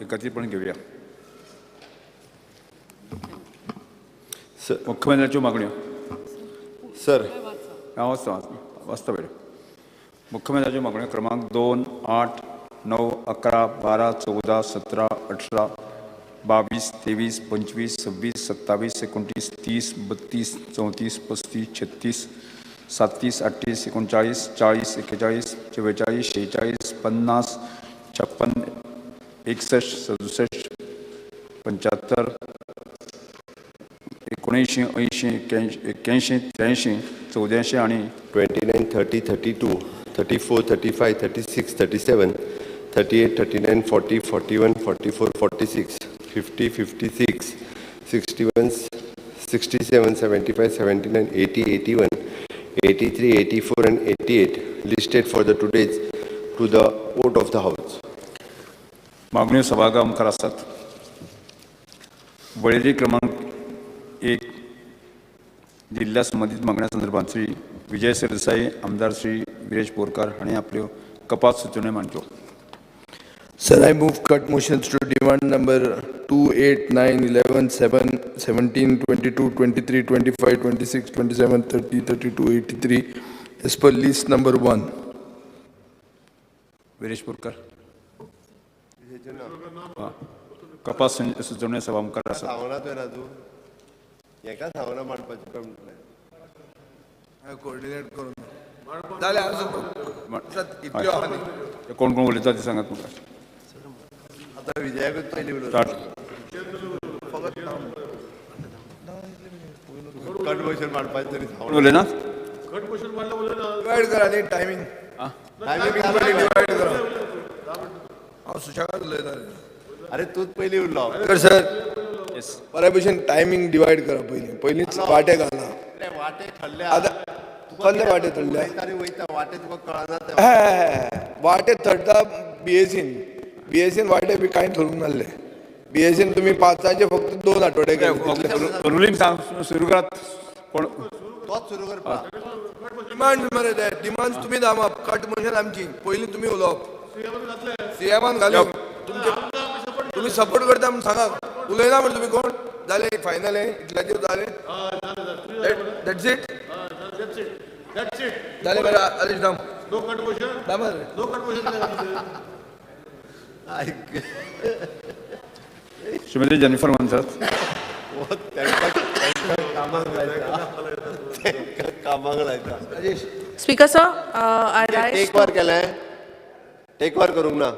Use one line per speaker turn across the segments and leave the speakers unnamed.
एकत्रितपणे घेऊया. मुख्यमंत्र्यांच्या मागण्या.
सर
वाचता वेळ. मुख्यमंत्र्यांच्या मागण्या क्रमांक 2, 8, 9, 11, 12, 14, 17, 18, 22, 23, 25, 26, 27, 29, 30, 32, 34, 35, 36, 37, 38, 39, 40, 41, 44, 46, 50, 56, 61, 67, 75, 79, 80, 81, 83, 84 आणि
29, 30, 32, 34, 35, 36, 37, 38, 39, 40, 41, 44, 46, 50, 56, 61, 67, 75, 79, 80, 81, 83, 84 and 88 listed for the today's to the vote of the House.
मागण्यो सभागृह मुखार आसात. वळेरी क्रमांक 1 जिल्ह्या संबंधित मागण्या संदर्भात श्री विजय सरदेसाई, आमदार श्री वीरेश बोरकार हांणी आपल्यो कपात सुचोवण्यो मांडच्यो.
Sir, I move cut motions to demand number 2, 8, 9, 11, 7, 17, 22, 23, 25, 26, 27, 30, 32, 83 as per list number 1.
Viresh Borkar. कपात सुचोवण्यो सभा मुखार आसात.
कोऑर्डिनेट करून जाल्यार
कोण कोण उलयता ते सांगात म्हाका.
आता विजयाकूच पयली
स्टार्ट.
कट मोशन मांडपाचें तरी
उलयना.
डिवायड करा न्ही टायमींग. डिवायड करा. हांव सुशेगाद उलयता.
अरे तूच पयली उरलो.
सर बऱ्या भशेन टायमींग डिवायड करा. पयलींच वाटे घाला.
वाटे थडले
आतां कसले वाटे थडले.
वाटे तुका कळना.
वाटे थडटा बीएसीन वाटे बी कांय थरूंक नासले. बीएसीन तुमी 5चे फक्त 2 आठवडे
रुलींग सुरू करात. कोण
तोच सुरू करपा.
डिमांड मरे ते डिमांड्स तुमी दामा. कट मोशन आमची. पयलीं तुमी उलोवप. सीएमान घालून तुमी सपोर्ट करता म्हूण सांगा. उलयना म्हण तुमी कोण. जालें फायनल इतल्याचेर जालें. That's it. जालें मरे आदेश दाम. दामा
श्रीमती जेनिफर म्हणतात.
कामाक लायता.
Speaker sir, I rise.
Take वर केलें. टेक वर करूंक ना.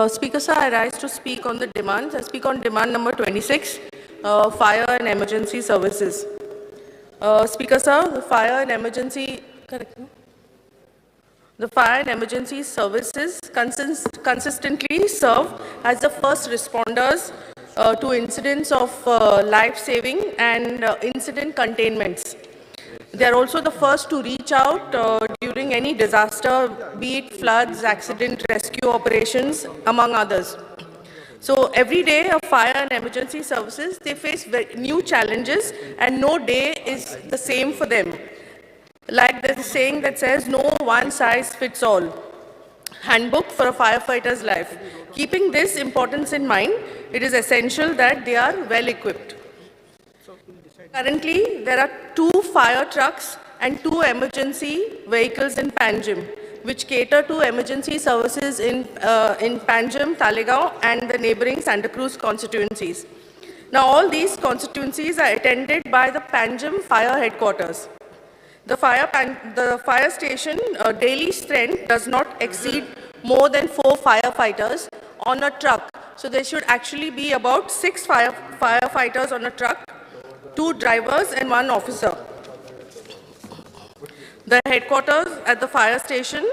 Speaker sir, I rise to speak on the demands. I speak on demand number 26, fire and emergency services. Speaker sir, the fire and emergency, correct? No? The fire and emergency services consistently serve as the first responders to incidents of life-saving and incident containments. They are also the first to reach out during any disaster, be it floods, accident, rescue operations, among others. So every day of fire and emergency services, they face new challenges and no day is the same for them. Like there's a saying that says, no one size fits all. Handbook for a firefighter's life. Keeping this importance in mind, it is essential that they are well equipped. Currently, there are 2 fire trucks and 2 emergency vehicles in Panjim, which cater to emergency services in Panjim, Talegaon, and the neighboring Santa Cruz constituencies. Now, all these constituencies are attended by the Panjim Fire Headquarters. The fire station daily strength does not exceed more than 4 firefighters on a truck. So there should actually be about 6 firefighters on a truck, 2 drivers and 1 officer. The headquarters at the fire station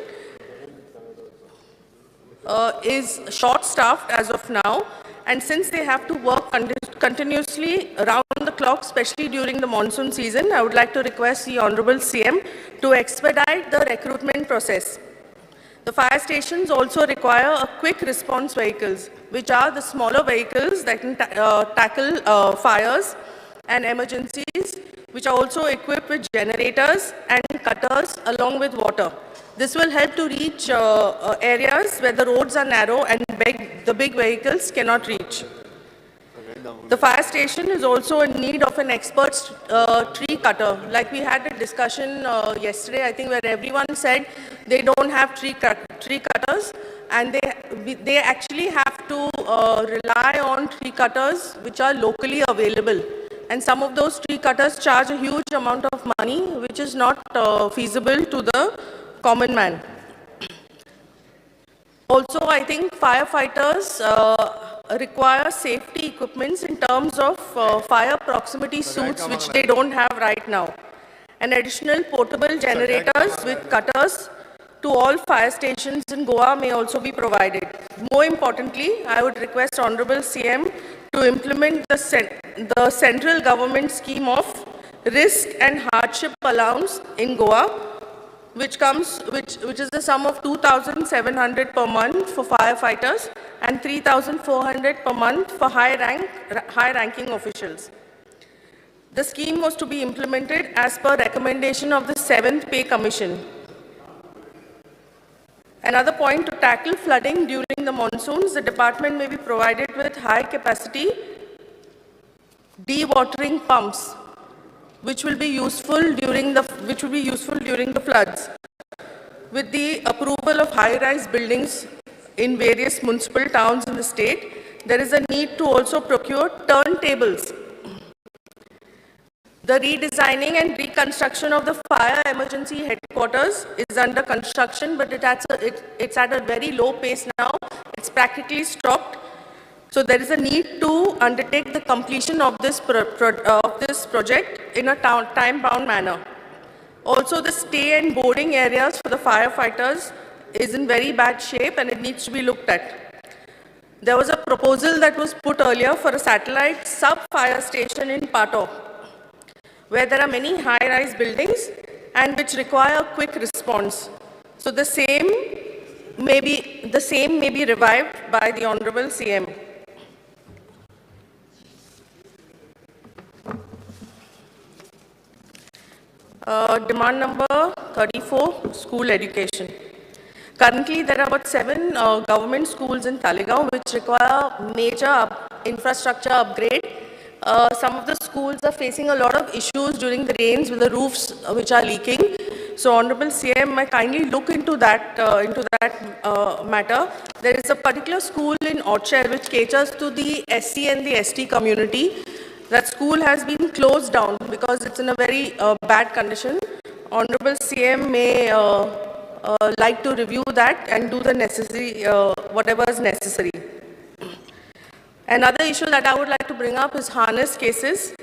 is short-staffed as of now, and since they have to work continuously around the clock, especially during the monsoon season, I would like to request the Honorable CM to expedite the recruitment process. The fire stations also require a quick response vehicles, which are the smaller vehicles that can tackle fires and emergencies which are also equipped with generators and cutters along with water. This will help to reach areas where the roads are narrow and the big vehicles cannot reach. The fire station is also in need of an expert tree cutter. Like we had a discussion yesterday, I think, where everyone said they don't have tree cutters, and they actually have to rely on tree cutters which are locally available. And some of those tree cutters charge a huge amount of money, which is not feasible to the common man. Also, I think firefighters require safety equipments in terms of fire proximity suits, which they don't have right now. And additional portable generators with cutters to all fire stations in Goa may also be provided. More importantly, I would request Honorable CM to implement the central government scheme of risk and hardship allowance in Goa, which is the sum of 2,700 per month for firefighters and 3,400 per month for high-ranking officials. The scheme was to be implemented as per recommendation of the 7th Pay Commission. Another point, to tackle flooding during the monsoons, the department may be provided with high-capacity dewatering pumps, which will be useful during the floods. With the approval of high-rise buildings in various municipal towns in the state, there is a need to also procure turntables. The redesigning and reconstruction of the fire emergency headquarters is under construction, but it's at a very low pace now. It's practically stopped. So there is a need to undertake the completion of this project in a time-bound manner. Also, the stay and boarding areas for the firefighters is in very bad shape, and it needs to be looked at. There was a proposal that was put earlier for a satellite sub-fire station in Pato, where there are many high-rise buildings and which require quick response. So the same may be revived by the Honorable CM. Demand number 34, school education. Currently, there are about 7 government schools in Talegaon which require major infrastructure upgrade. Some of the schools are facing a lot of issues during the rains with the roofs which are leaking. So, Honorable CM might kindly look into that matter. There is a particular school in Orchard which caters to the SC and the ST community. That school has been closed down because it's in a very bad condition. Honorable CM may like to review that and do the necessary, whatever is necessary. Another issue that I would like to bring up is harness cases.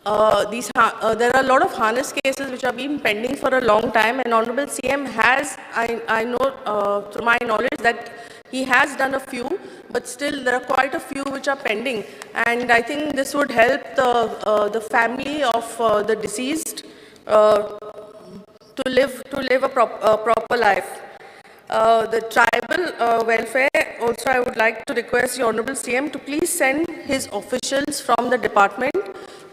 There are a lot of harness cases which have been pending for a long time, and Honorable CM has, I know through my knowledge, that he has done a few, but still there are quite a few which are pending. And I think this would help the family of the deceased to live a proper life. The tribal welfare, also I would like to request the Honorable CM to please send his officials from the department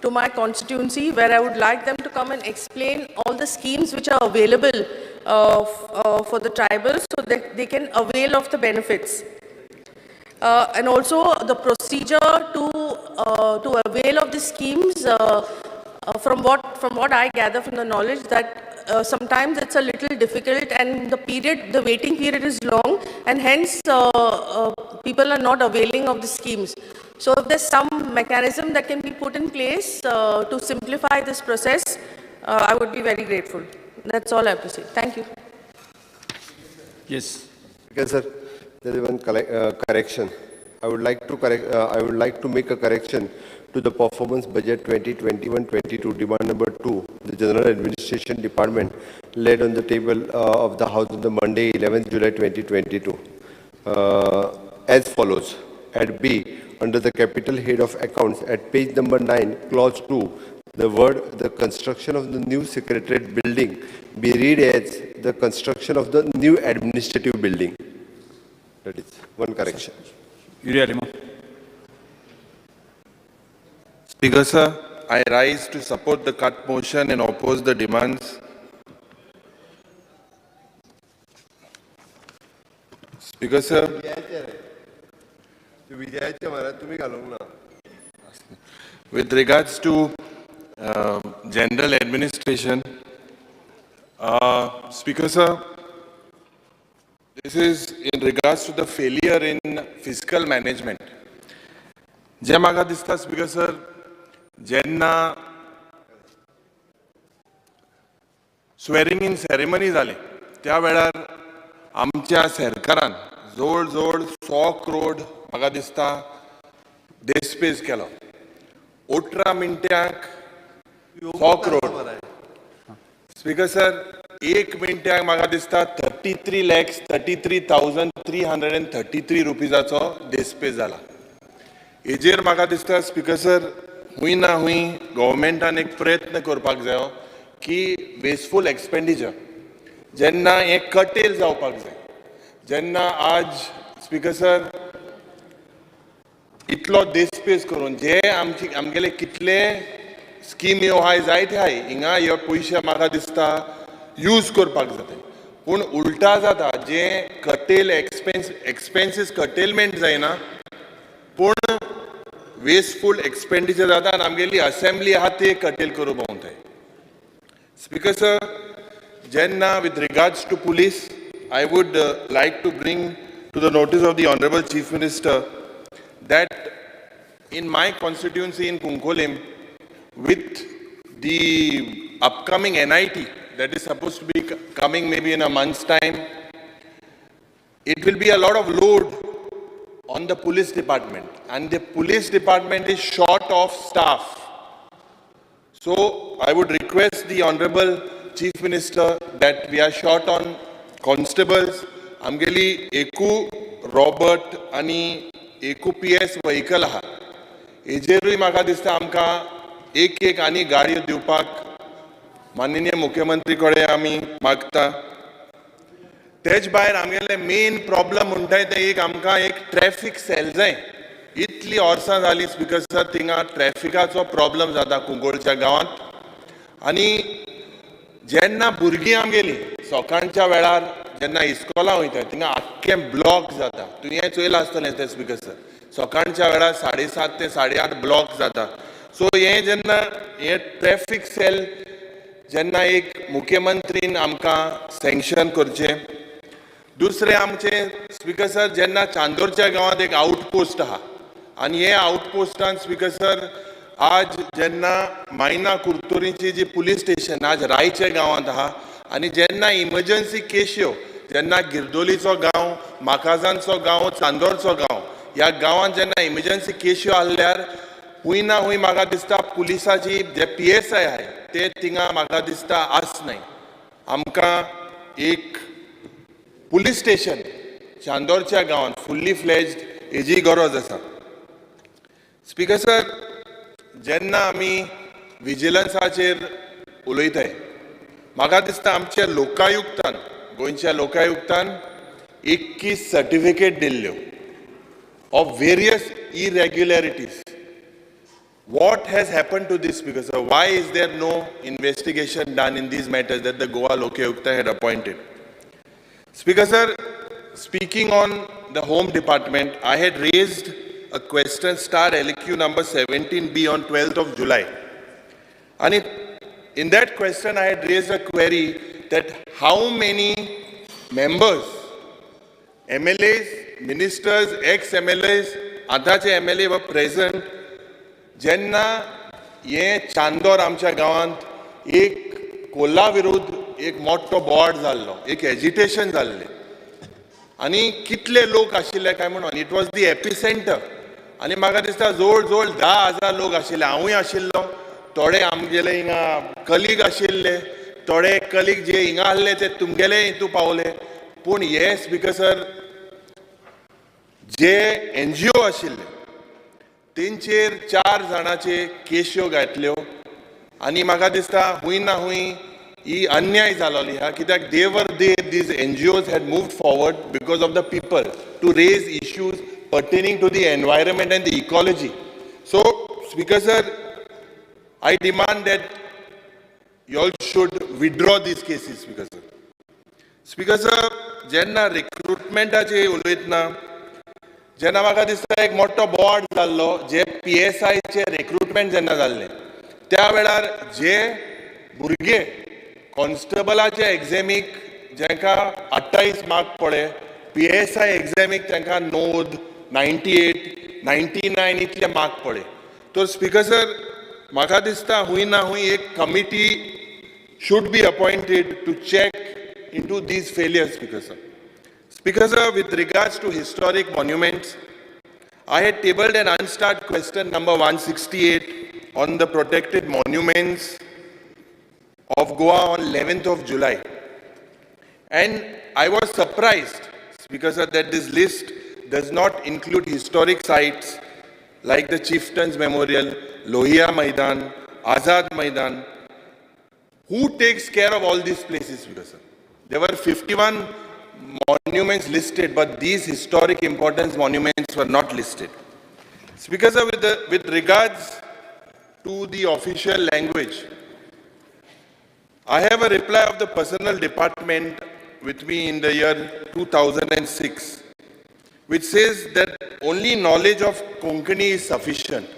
to my constituency, where I would like them to come and explain all the schemes which are available for the tribals, so that they can avail of the benefits. And also the procedure to avail of the schemes, from what I gather from the knowledge, that sometimes it's a little difficult, and the waiting period is long, and hence people are not availing of the schemes. So if there's some mechanism that can be put in place to simplify this process, I would be very grateful. That's all I have to say. Thank you.
Yes.
Okay, sir. There is one correction. I would like to make a correction to the performance budget 2021-22, demand number 2, the General Administration Department, laid on the table of the House on the Monday, 11th July 2022, as follows. At B, under the capital head of accounts, at page number 9, clause 2, the word "the construction of the new secretariat building" be read as "the construction of the new administrative building." That is one correction.
Speaker
Sir, I rise to support the cut motion and oppose the demands. Speaker sir. With regards to general administration, Speaker sir, this is in regards to the failure in fiscal management. जे म्हाका दिसता speaker sir, जेन्ना swearing in ceremony जाले त्या वेळार आमच्या सरकारान जवळ जवळ 100 करोड म्हाका दिसता देस्पेस केलो. 18 मिनटांक 100 करोड. स्पीकर सर, 1 मिनटाक म्हाका दिसता 33,33,333 रुपीजाचो देस्पेस जाला. हेजेर म्हाका दिसता स्पीकर सर, हुंय ना हुंय गव्हर्मेंटान एक प्रयत्न करपाक जायो की वेस्टफूल एक्सपेंडिचर जेन्ना हे कटेल जावपाक जाय. जेन्ना आज स्पीकर सर इतलो देस्पेस करून जे आमगेले कितले स्कीम ह्यो आहाय जायते आहाय हिंगा ह्यो पयशे म्हाका दिसता यूज करपाक जाता. पूण उलटा जाता जे कटेल एक्सपेन्सीस कटेलमेंट जायना पूण वेस्टफूल एक्सपेंडिचर जाता आनी आमगेली असेंब्ली आहा ती कटेल करूं पावताय. स्पीकर सर, जेन्ना with regards to police, I would like to bring to the notice of the Honorable Chief Minister that in my constituency in Kunkolim, with the upcoming NIT that is supposed to be coming maybe in a month's time, it will be a lot of load on the police department, and the police department is short of staff. So I would request the Honorable Chief Minister that we are short on constables. Amgeli eku Robert ani eku PS vehicle aha. Ejerui म्हाका दिसता आमकां एक आनी गाडयो दिवपाक माननीय मुख्यमंत्री कडेन आमी मागता. तेज भायर आमगेले मेन प्रॉब्लम म्हणटाय ते एक आमकां एक ट्रॅफिक सेल जाय. इतली वर्सां जाली स्पीकर सर थिंगा ट्रॅफिकाचो प्रॉब्लम जाता कुंकोळच्या गांवांत. आनी जेन्ना भुरगीं आमगेली सकाळच्या वेळार जेन्ना इस्कॉला वयता थिंगा आख्खें ब्लॉक जाता. तुवें चोयलां आसतलें तें स्पीकर सर. सकाळच्या वेळार 7:30 ते 8:30 ब्लॉक जाता. सो हे जेन्ना हे ट्रॅफिक सेल जेन्ना एक मुख्यमंत्रीन आमकां सँक्शन करचें. दुसरें आमचें स्पीकर सर, जेन्ना चांदोरच्या गांवांत एक आउटपोस्ट आहा आनी हे आउटपोस्टान स्पीकर सर आज जेन्ना मायना कुर्तोरीची जी पुलीस स्टेशन आज रायच्या गांवांत आहा आनी जेन्ना इमर्जन्सी केश्यो जेन्ना गिरदोलीचो गांव, माकाजांचो गांव, चांदोरचो गांव ह्या गांवांत जेन्ना इमर्जन्सी केश्यो आसल्यार हुंय ना हुंय म्हाका दिसता पुलिसाची जे PSI आहाय ते थिंगा म्हाका दिसता आसनाय. आमकां एक पुलीस स्टेशन चांदोरच्या गांवांत फुल्ली फ्लेज्ड हेजी गरज आसा. स्पीकर सर, जेन्ना आमी विजिलन्साचेर उलयताय म्हाका दिसता आमच्या लोकायुक्तान गोंयच्या लोकायुक्तान 21 सर्टिफिकेट दिल्ल्यो of various irregularities. What has happened to this, Speaker sir? Why is there no investigation done in these matters that the Goa Lokayukta had appointed? Speaker sir, speaking on the Home Department, I had raised a question star LQ number 17B on 12th of July. And in that question I had raised a query that how many members, MLAs, ministers, ex-MLAs, आताचे MLA were present जेन्ना हे चांदोर आमच्या गांवांत एक कोल्ला विरुद्ध एक मोठो board जाल्लो, एक एजिटेशन जाल्लें आनी कितले लोक आशिल्ले काय म्हणून. इट वॉज दी एपिसेंटर आनी म्हाका दिसता जवळ जवळ 10,000 लोक आशिल्ले. हांवूय आशिल्लो, थोडे आमगेले हिंगा कलीग आशिल्ले, थोडे कलीग जे हिंगा आसले ते तुमगेले हितू पावले. पूण हे स्पीकर सर जे NGO आशिल्ले तेंचेर 4 जाणांचे केश्यो घातल्यो आनी म्हाका दिसता हुंय ना हुंय ही अन्याय जालोली हा. कित्याक these NGOs had moved forward because of the people to raise issues pertaining to the environment and the ecology. So, Speaker sir, I demand that you all should withdraw these cases, Speaker sir. Speaker sir, जेन्ना रिक्रुटमेंटाचे उलयतना जेन्ना म्हाका दिसता एक मोठो board जाल्लो जे PSIचे recruitment जेन्ना जाल्ले त्या वेळार जे भुरगे कॉन्स्टेबलाचे एग्जामीक जेंका 28 मार्क पडे PSI एग्जामीक तेंका 98, 99 इतले मार्क पडे. तर स्पीकर सर म्हाका दिसता हुंय ना हुंय एक committee should be appointed to check into these failures, Speaker sir. Speaker sir, with regards to historic monuments, I had tabled an unstarred question number 168 on the protected monuments of Goa on 11th of July. And I was surprised, Speaker sir, that this list does not include historic sites like the Chieftains Memorial, Lohia Maidan, Azad Maidan. Who takes care of all these places, Speaker sir? There were 51 monuments listed, but these historic importance monuments were not listed. Speaker sir, with regards to the official language, I have a reply of the Personnel Department with me in the year 2006, which says that only knowledge of Konkani is sufficient.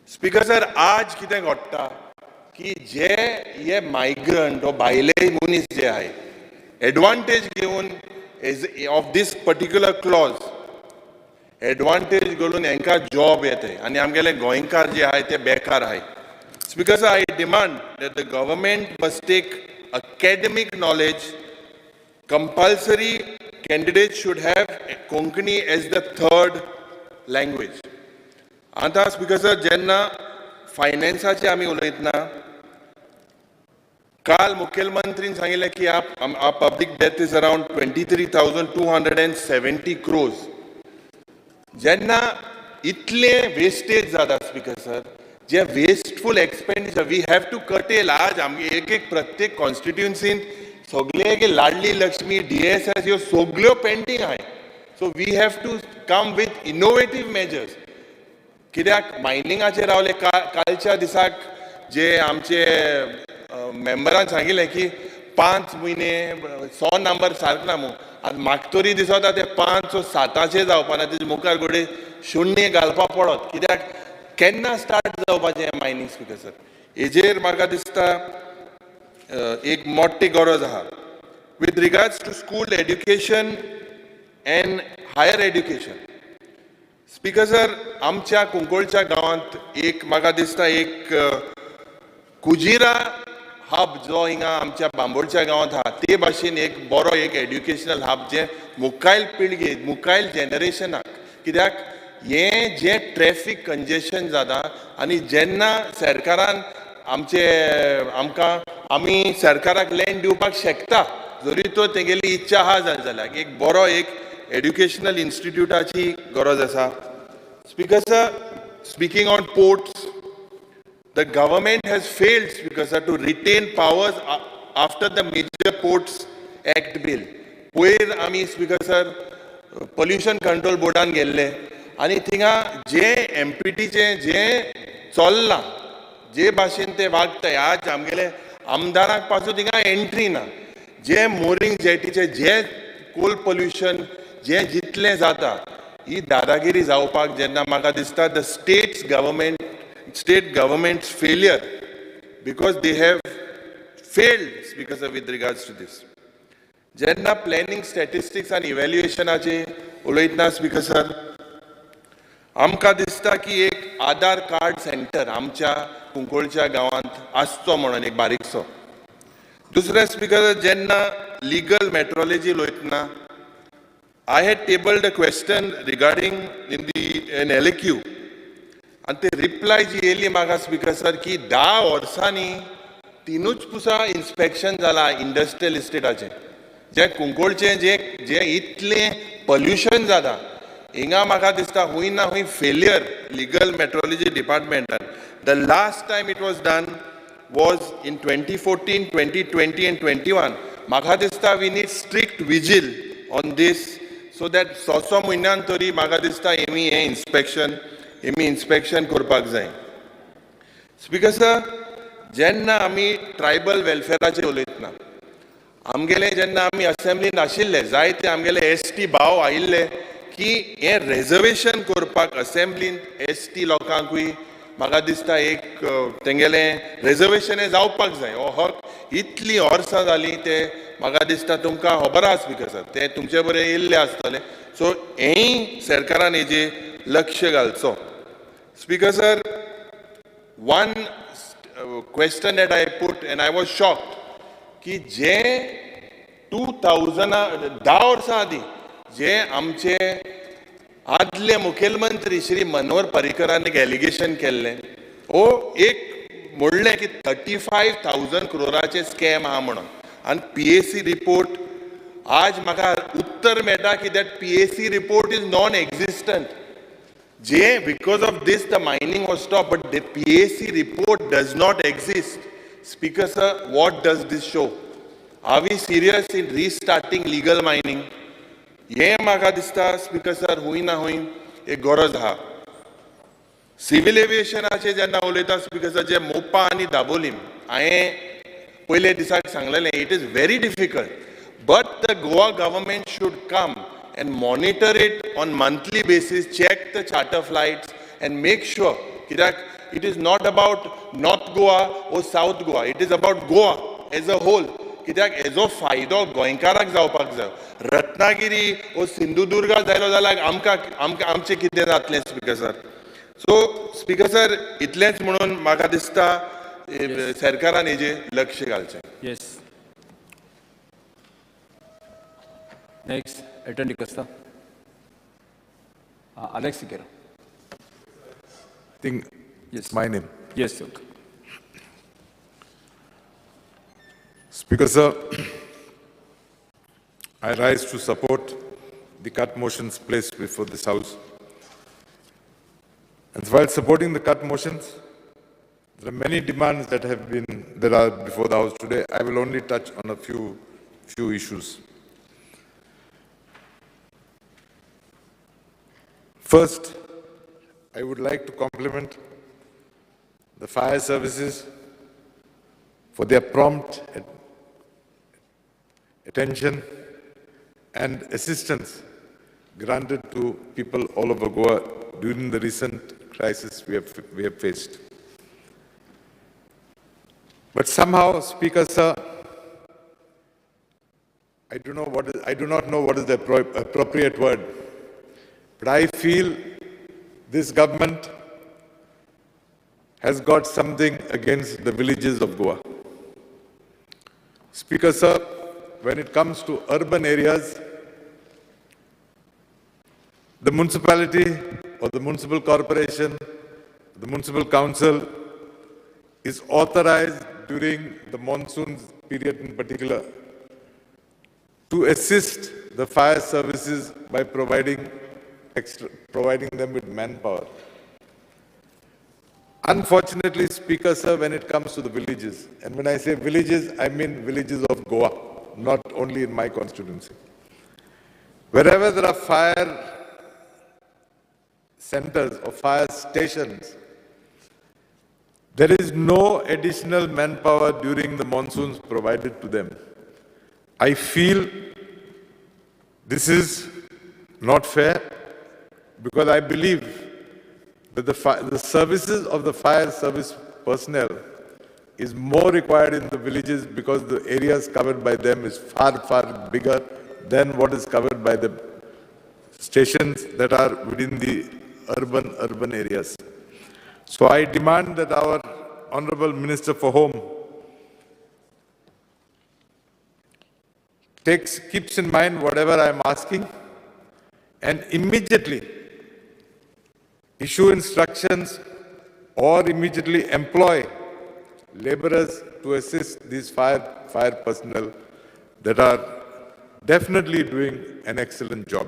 Speaker sir, आज कितें घडटा की जे ये migrant व भायले मनीस जे आहे advantage घेवन of this particular clause advantage घेवन हांकां जॉब येते आनी आमगेले गोंयकार जे आहे ते बेकार आहे. Speaker sir, I demand that the government must take academic knowledge. Compulsory candidates should have Konkani as the third language. आता Speaker sir, जेन्ना फायनान्साचे आमी उलयतना काल मुख्यमंत्रीन सांगिल्लें की public debt is around 23,270 crores. जेन्ना इतले वेस्टेज जाता Speaker sir, जे wasteful expenditure we have to कटेल. आज आमगे एक प्रत्येक कॉन्स्टिट्युएन्सीन सगळे लाडली लक्ष्मी DSS ह्यो सगळ्यो पेंडींग आहाय. So we have to come with innovative measures. कित्याक मायनिंगाचेर रावले कालच्या दिसाक जे आमचे मेंबरान सांगिल्लें की 5 म्हयने 100 नंबर सारको ना म्हणून आतां म्हाका तरी दिसता ते 5 वा 7 जावपाना तेजे मुखार घोडे शुन्य घालपा पडत. कित्याक केन्ना स्टार्ट जावपाचें मायनिंग Speaker sir? हेजेर म्हाका दिसता एक मोठी गरज आहा. With regards to school education and higher education Speaker sir, आमच्या कुंकोळच्या गांवांत एक म्हाका दिसता एक कुजिरा हब जो हिंगा आमच्या बांबोळच्या गांवांत आहा ते भाशेन एक बरो एक एड्युकेशनल हब जे मुखायल पिळगेक मुखायल जेनरेशनाक. कित्याक हे जे ट्रॅफिक कंजेशन जाता आनी जेन्ना सरकारान आमी सरकाराक लँड दिवपाक शकता जरी तो तेगेली इच्छा आहा जाल्यार एक बरो एक एड्युकेशनल इन्स्टिट्यूटाची गरज आसा. Speaker sir, speaking on ports, the government has failed, Speaker sir, to retain powers after the Major Ports Act bill. पयर आमी Speaker sir पोल्युशन कंट्रोल बोर्डान गेल्ले आनी थिंगा जे MPTचे जे चल्लां जे भाशेन ते वागताय आज आमगेले आमदाराक पासून थिंगा एंट्री ना. जे मोरींग जेटीचे जे कोल पोल्युशन जे जितले जाता ही दादागिरी जावपाक जेन्ना म्हाका दिसता the state governments failure because they have failed Speaker sir with regards to this. जेन्ना प्लॅनिंग स्टॅटिस्टिक्स आनी इव्हॅल्युएशनाचे उलयतना Speaker sir, आमकां दिसता की एक आधार कार्ड सेंटर आमच्या कुंकोळच्या गांवांत आसचो म्हणून एक बारीकसो. दुसरें Speaker sir, जेन्ना लिगल मेट्रोलॉजी उलयतना I had tabled a question regarding an LAQ and the reply जी येयली म्हाका Speaker sir की 10 वर्सांनी 3 पुसा इन्स्पेक्शन जाला इंडस्ट्रियल इस्टेटाचे जे कुंकोळचे जे इतले पोल्युशन जाता हिंगा म्हाका दिसता हुंय ना हुंय फेलियर लिगल मेट्रोलॉजी डिपार्टमेंटान. The last time it was done was in 2014, 2020 and 21. म्हाका दिसता we need strict vigil on this so that 6 म्हयन्यान तरी म्हाका दिसता हेमी इन्स्पेक्शन करपाक जाय. स्पीकर सर, जेन्ना आमी ट्रायबल वेलफेअराचेर उलयतना, आमगेले जेन्ना आमी असेंब्लीन आशिल्ले, जायते आमगेले एसटी भाव आयिल्ले की हे रिझर्वेशन करपाक असेंब्लीन एसटी लोकांकूय म्हाका दिसता एक तेंगेले रिझर्वेशन हे जावपाक जाय. हो हक इतली वर्सां जालीं ते म्हाका दिसता तुमकां खबर आसा स्पीकर सर, ते तुमचे बरें येयल्ले आसतले. सो हेय सरकारान हेजेर लक्ष घालचो. Speaker sir, one question that I put and I was shocked की जे 2010 वर्सां आदी जे आमचे आदले मुखेलमंत्री श्री मनोहर पर्रीकरान एक एलिगेशन केल्लें, ओ एक म्हणलें की 35,000 crore स्कॅम आहा म्हणून, आनी PAC रिपोर्ट आज म्हाका उत्तर मेळटा की that PAC report is non existent. Because of this, the mining was stopped, but the PAC report does not exist. Speaker sir, what does this show? Are we serious in restarting legal mining? ये म्हाका दिसता speaker sir हुई ना हुई एक गरज आहा. Civil एव्हिएशनाचे जेन्ना उलयता स्पीकर सर, जे मोपा आनी दाबोलीम हांवें पयले दिसाक सांगलेलें, it is very difficult, but the Goa government should come and monitor it on monthly basis, check the charter flights and make sure that it is not about North Goa or South Goa, it is about Goa as a whole. कित्याक हेजो फायदो गोंयकाराक जावपाक जाय. रत्नागिरी ओ सिंधुदुर्गा जालो जाल्यार आमचें कितें जातलें स्पीकर सर? सो स्पीकर सर, इतलेंच म्हणून म्हाका दिसता सरकारान हेजेर लक्ष घालचें.
येस. नेक्स्ट अटेंड करता Alex Siqueira.
I think
Yes.
my name.
Yes, sir.
Speaker sir, I rise to support the cut motions placed before this House. And while supporting the cut motions, there are many demands that are before the House today. I will only touch on a few issues. First, I would like to compliment the fire services for their prompt attention and assistance granted to people all over Goa during the recent crisis we have faced. But somehow, Speaker sir, I do not know what is the appropriate word. But I feel this government has got something against the villages of Goa. Speaker sir, when it comes to urban areas, the municipality or the municipal corporation, the municipal council is authorized during the monsoon period in particular to assist the fire services by providing them with manpower. Unfortunately, Speaker sir, when it comes to the villages, and when I say villages, I mean villages of Goa, not only in my constituency. Wherever there are fire centers or fire stations, there is no additional manpower during the monsoons provided to them. I feel this is not fair, because I believe that the services of the fire service personnel is more required in the villages, because the areas covered by them is far, far bigger than what is covered by the stations that are within the urban areas. So I demand that our Honorable Minister for Home keeps in mind whatever I am asking and immediately issue instructions or immediately employ laborers to assist these fire personnel that are definitely doing an excellent job.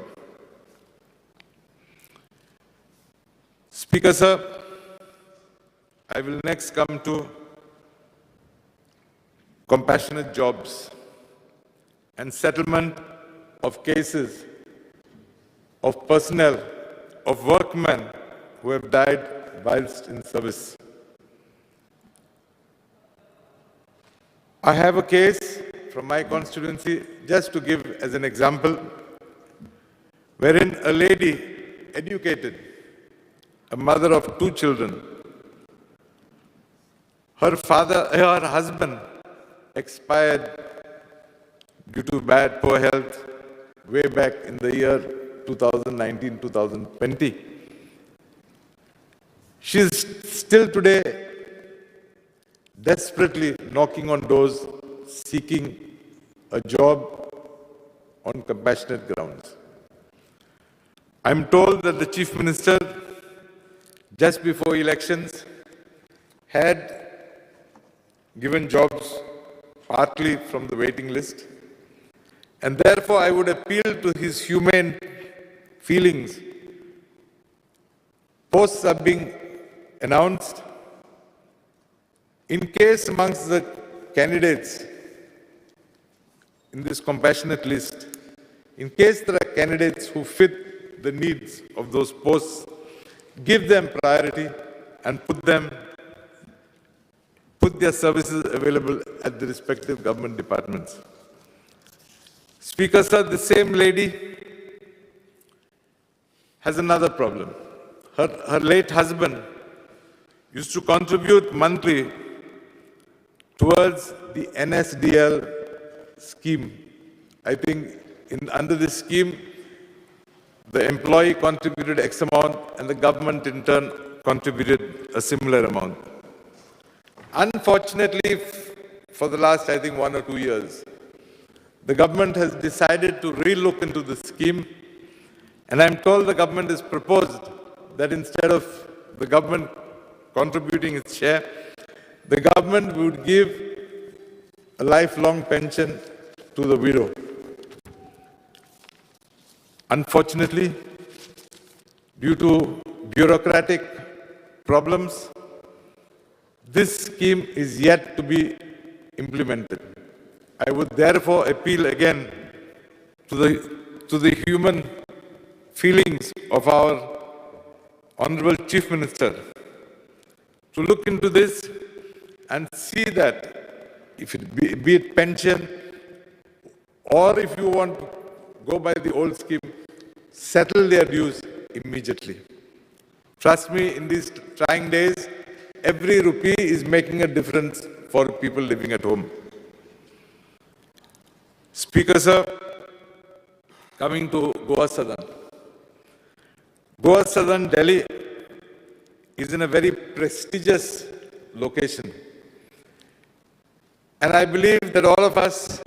Speaker sir, I will next come to compassionate jobs and settlement of cases of personnel, of workmen who have died whilst in service. I have a case from my constituency, just to give as an example, wherein a lady, educated, a mother of 2 children, her husband expired due to poor health way back in the year 2019-2020. She is still today desperately knocking on doors, seeking a job on compassionate grounds. I'm told that the Chief Minister, just before elections, had given jobs partly from the waiting list, and therefore I would appeal to his humane feelings. Posts are being announced. In case amongst the candidates in this compassionate list, in case there are candidates who fit the needs of those posts, give them priority and put their services available at the respective government departments. Speaker, sir, the same lady has another problem. Her late husband used to contribute monthly towards the NSDL scheme. I think under this scheme, the employee contributed X amount and the government in turn contributed a similar amount. Unfortunately, for the last, I think, 1 or 2 years, the government has decided to relook into the scheme, and I'm told the government has proposed that instead of the government contributing its share, the government would give a lifelong pension to the widow. Unfortunately, due to bureaucratic problems, this scheme is yet to be implemented. I would therefore appeal again to the human feelings of our Honorable Chief Minister to look into this and see that if it be it pension, or if you want to go by the old scheme, settle their dues immediately. Trust me, in these trying days, every rupee is making a difference for people living at home. Speaker, sir, coming to Goa Southern. Goa Southern, Delhi, is in a very prestigious location. And I believe that all of us,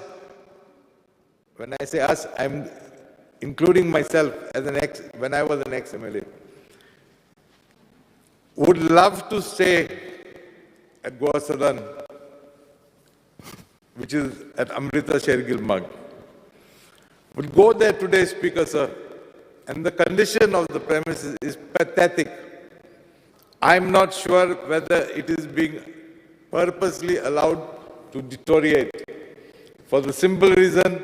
when I say us, I'm including myself as when I was an ex-MLA, would love to stay at Goa Southern, which is at Amrita Shergill Marg. Would go there today, Speaker, sir, and the condition of the premises is pathetic. I'm not sure whether it is being purposely allowed to deteriorate, for the simple reason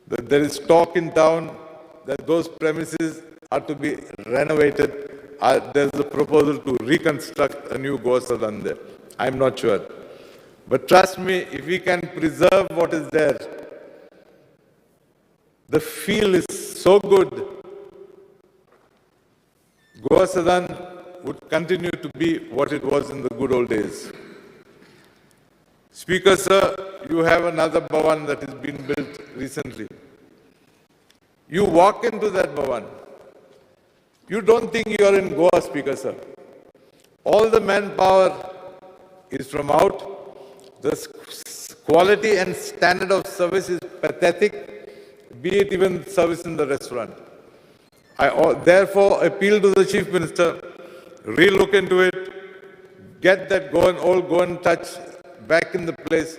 that there is talk in town that those premises are to be renovated. There's a proposal to reconstruct a new Goa Southern there. I'm not sure. But trust me, if we can preserve what is there, the feel is so good. Goa Southern would continue to be what it was in the good old days. Speaker, sir, you have another Bhavan that has been built recently. You walk into that Bhavan, you don't think you are in Goa, Speaker, sir. All the manpower is from out. The quality and standard of service is pathetic, be it even service in the restaurant. I therefore appeal to the Chief Minister, relook into it, get that old Goan touch back in the place.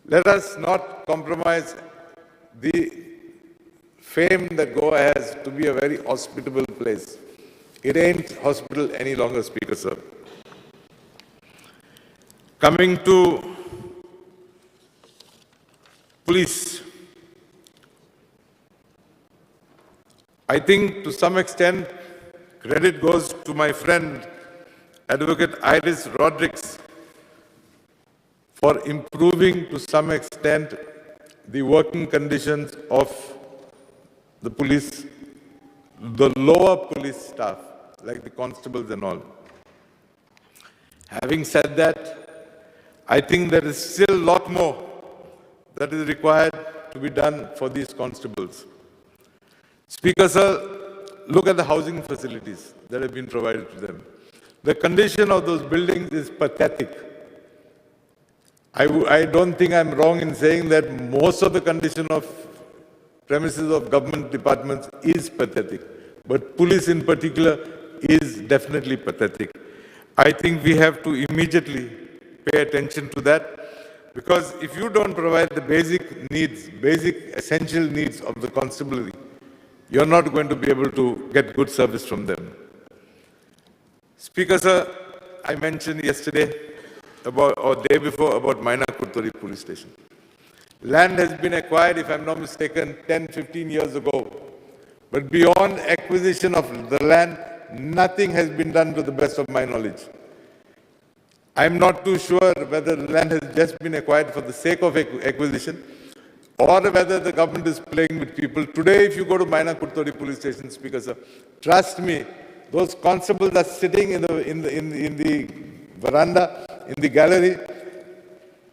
Let us not compromise the fame that Goa has to be a very hospitable place. It ain't hospital any longer, Speaker, sir. Coming to police, I think to some extent credit goes to my friend Advocate Iris Rodriguez for improving to some extent the working conditions of the police, the lower police staff, like the constables and all. Having said that, I think there is still a lot more that is required to be done for these constables. Speaker, sir, look at the housing facilities that have been provided to them. The condition of those buildings is pathetic. I don't think I'm wrong in saying that most of the condition of premises of government departments is pathetic, but police in particular is definitely pathetic. I think we have to immediately pay attention to that, because if you don't provide the basic needs, basic essential needs of the constabulary, you're not going to be able to get good service from them. Speaker, sir, I mentioned yesterday or day before about Kurtori police station. Land has been acquired, if I'm not mistaken, 10, 15 years ago. But beyond acquisition of the land, nothing has been done to the best of my knowledge. I'm not too sure whether the land has just been acquired for the sake of acquisition or whether the government is playing with people. Today, if you go to Kurtori police station, Speaker, sir, trust me, those constables are sitting in the veranda, in the gallery.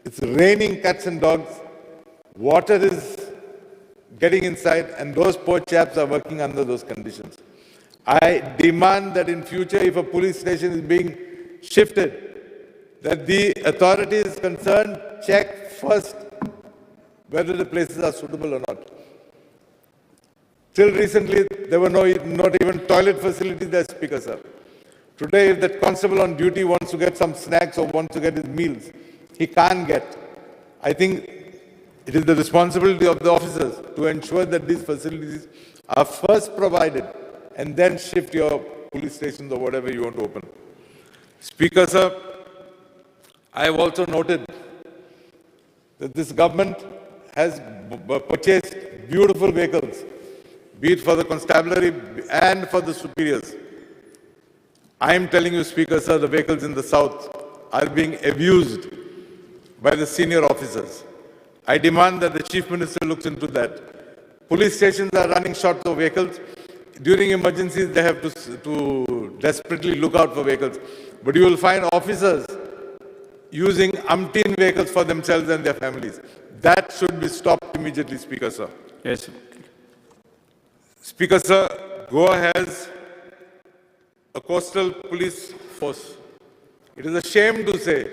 It's raining cats and dogs. Water is getting inside, and those poor chaps are working under those conditions. I demand that in future, if a police station is being shifted, that the authorities concerned check first whether the places are suitable or not. Till recently, there were not even toilet facilities there, Speaker, sir. Today, if that constable on duty wants to get some snacks or wants to get his meals, he can't get. I think it is the responsibility of the officers to ensure that these facilities are first provided and then shift your police stations or whatever you want to open. Speaker, sir, I have also noted that this government has purchased beautiful vehicles, be it for the constabulary and for the superiors. I am telling you, Speaker, sir, the vehicles in the south are being abused by the senior officers. I demand that the Chief Minister looks into that. Police stations are running short of vehicles. During emergencies, they have to desperately look out for vehicles. But you will find officers using umpteen vehicles for themselves and their families. That should be stopped immediately, Speaker, sir.
Yes.
Speaker, sir, Goa has a coastal police force. It is a shame to say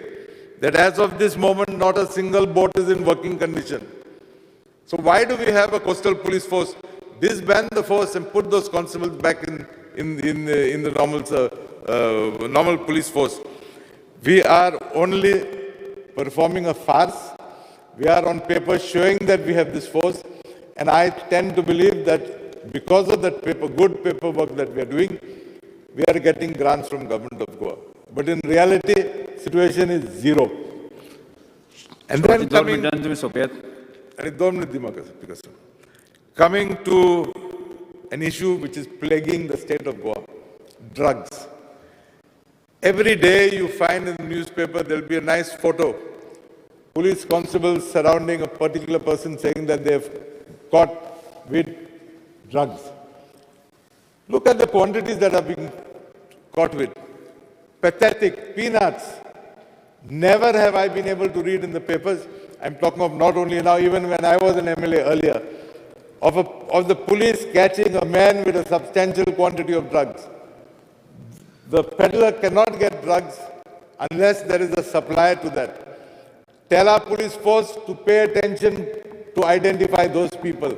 that as of this moment, not a single boat is in working condition. So why do we have a coastal police force? Disband the force and put those constables back in the normal police force. We are only performing a farce. We are on paper showing that we have this force, and I tend to believe that because of that good paperwork that we are doing, we are getting grants from government of Goa. But in reality, situation is zero. And then coming to an issue which is plaguing the state of Goa, drugs. Every day you find in the newspaper there will be a nice photo. Police constables surrounding a particular person saying that they have caught with drugs. Look at the quantities that are being caught with. Pathetic, peanuts. Never have I been able to read in the papers, I'm talking of not only now, even when I was an MLA earlier, of the police catching a man with a substantial quantity of drugs. The peddler cannot get drugs unless there is a supply to that. Tell our police force to pay attention to identify those people.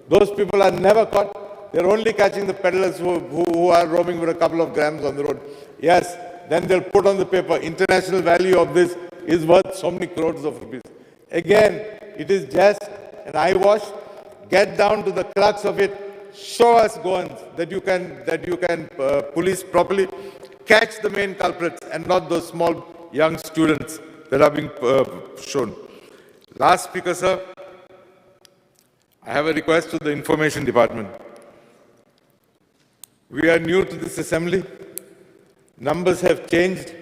Those people are never caught. They're only catching the peddlers who are roaming with a couple of grams on the road. Yes, then they'll put on the paper, international value of this is worth so many crores of rupees. Again, it is just an eyewash. Get down to the crux of it. Show us, Goans, that you can police properly. Catch the main culprits and not those small young students that are being shown. Last speaker, sir, I have a request to the Information Department. We are new to this assembly. Numbers have changed.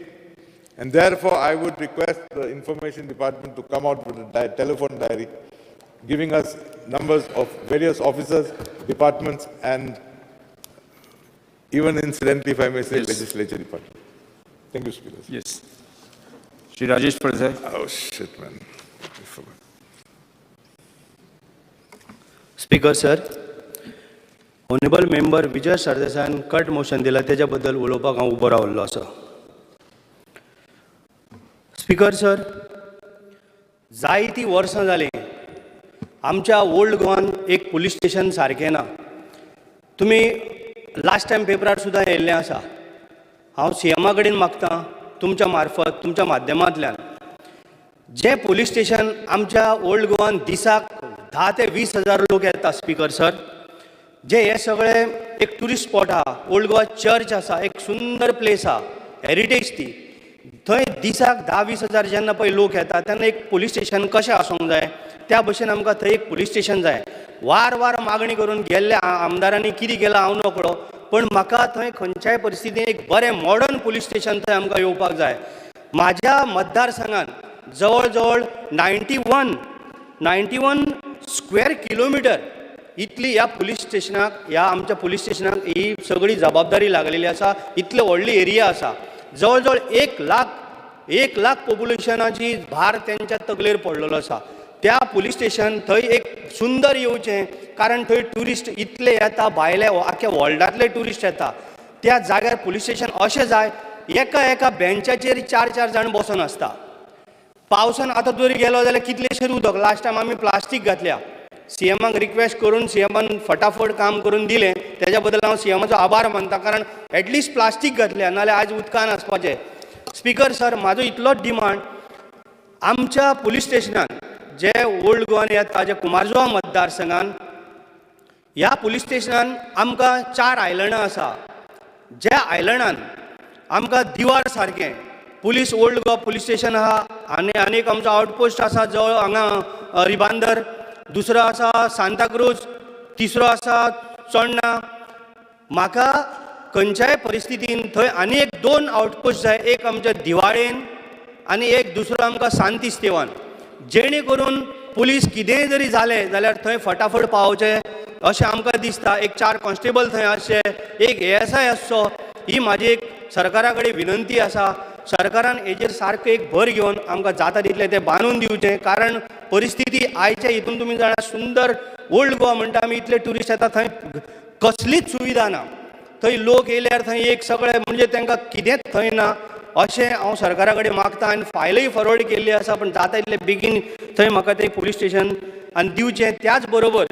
And therefore, I would request the Information Department to come out with a telephone diary, giving us numbers of various officers, departments, and even incidentally, if I may say,
Yes.
legislature department. Thank you, Speaker.
Yes. Shri Rajesh Pradesai.
Oh, shit, man. I forgot.
Speaker sir, honourable member Vijay सरदेसायान cut motion दिला तेज्या बद्दल उलोवपाक हांव उबो रावल्लो आसा. Speaker sir, जायतीं वर्सां जालीं आमच्या ओल्ड गोवान एक पुलीस स्टेशन सारकें ना. तुमी लास्ट टायम पेपरार सुद्दां येयल्लें आसा. हांव सीएमा कडेन मागतां तुमच्या मार्फत तुमच्या माध्यमांतल्यान जे पुलीस स्टेशन आमच्या ओल्ड गोवान दिसाक 10 ते 20 हजार लोक येता स्पीकर सर, जे हे सगळे एक टुरिस्ट स्पॉट आहा. ओल्ड गोवा चर्च आसा, एक सुंदर प्लेस आहा, हेरिटेज ती. थंय दिसाक 10-20 हजार जेन्ना पळय लोक येता तेन्ना एक पुलीस स्टेशन कशें आसूंक जाय त्या भशेन आमकां थंय एक पुलीस स्टेशन जाय. वार वार मागणी करून गेल्ल्या आमदारांनी कितें केलां हांव नकळो, पण म्हाका थंय खंयच्याय परिस्थितीन एक बरें मॉडर्न पुलीस स्टेशन थंय आमकां येवपाक जाय. म्हाज्या मतदारसंघात जवळ जवळ 91 स्क्वेअर किलोमिटर इतली ह्या पुलीस स्टेशनाक, ह्या आमच्या पुलीस स्टेशनाक ही सगळी जबाबदारी लागलेली आसा. इतले व्हडली एरिया आसा. जवळ जवळ 1 लाख पॉप्युलेशनाची भार तेंच्या तकलेर पडलेलो आसा. त्या पुलीस स्टेशन थंय एक सुंदर येवचें, कारण थंय ट्युरिस्ट इतले येता, भायले आख्या वर्ल्डांतले ट्युरिस्ट येता. त्या जाग्यार पुलीस स्टेशन अशें जाय एका बेंचाचेर 4 जाण बसून आसता. पावसान आतां जरी गेलो जाल्यार कितलेशेच उदक. लास्ट टायम आमी प्लास्टीक घातल्या. सीएमाक रिक्वेस्ट करून सीएमान फटाफट काम करून दिलें, तेज्या बद्दल हांव सीएमाचो आभार मानता, कारण एटलिस्ट प्लास्टीक घातल्या, नाल्यार आज उदकान आसपाचें. स्पीकर सर, म्हाजो इतलोच डिमांड, आमच्या पुलीस स्टेशनान जे ओल्ड गोवान येता, जे कुमारजुवा मतदारसंघान, ह्या पुलीस स्टेशनान आमकां 4 आयलंडां आसा. ज्या आयलंडान आमकां दिवार सारकें police old Goa police station आहा, आनी एक आमचो आउटपोस्ट आसा जवळ हांगा रिबांदर, दुसरो आसा सांताक्रूज, तिसरो आसा चोडणा. म्हाका खंयच्याय परिस्थितीन थंय आनी एक 2 आउटपोस्ट जाय, एक आमच्या दिवाळेन आनी एक दुसरो आमकां सांतिस्तेवान, जेणे करून पुलीस कितेंय जरी जालें जाल्यार थंय फटाफट पावचें अशें आमकां दिसता. एक 4 कॉन्स्टेबल थंय आसचे, एक ASI आसचो. ही म्हाजी एक सरकारा कडेन विनंती आसा. सरकारान हेजेर सारकें एक भर घेवन आमकां जाता तितलें तें बांदून दिवचें, कारण परिस्थिती आयच्या हितून तुमी जाणा सुंदर ओल्ड गोवा म्हणटा आमी, इतले ट्युरिस्ट येता, थंय कसलीच सुविधा ना. थंय लोक येयल्यार थंय एक सगळें म्हणजे तांकां कितेंच थंय ना अशें हांव सरकारा कडेन मागतां. आनी फायलय फॉरवर्ड केल्ली आसा, पण जाता तितलें बेगीन थंय म्हाका तें पुलीस स्टेशन आनी दिवचें. त्याच बरोबर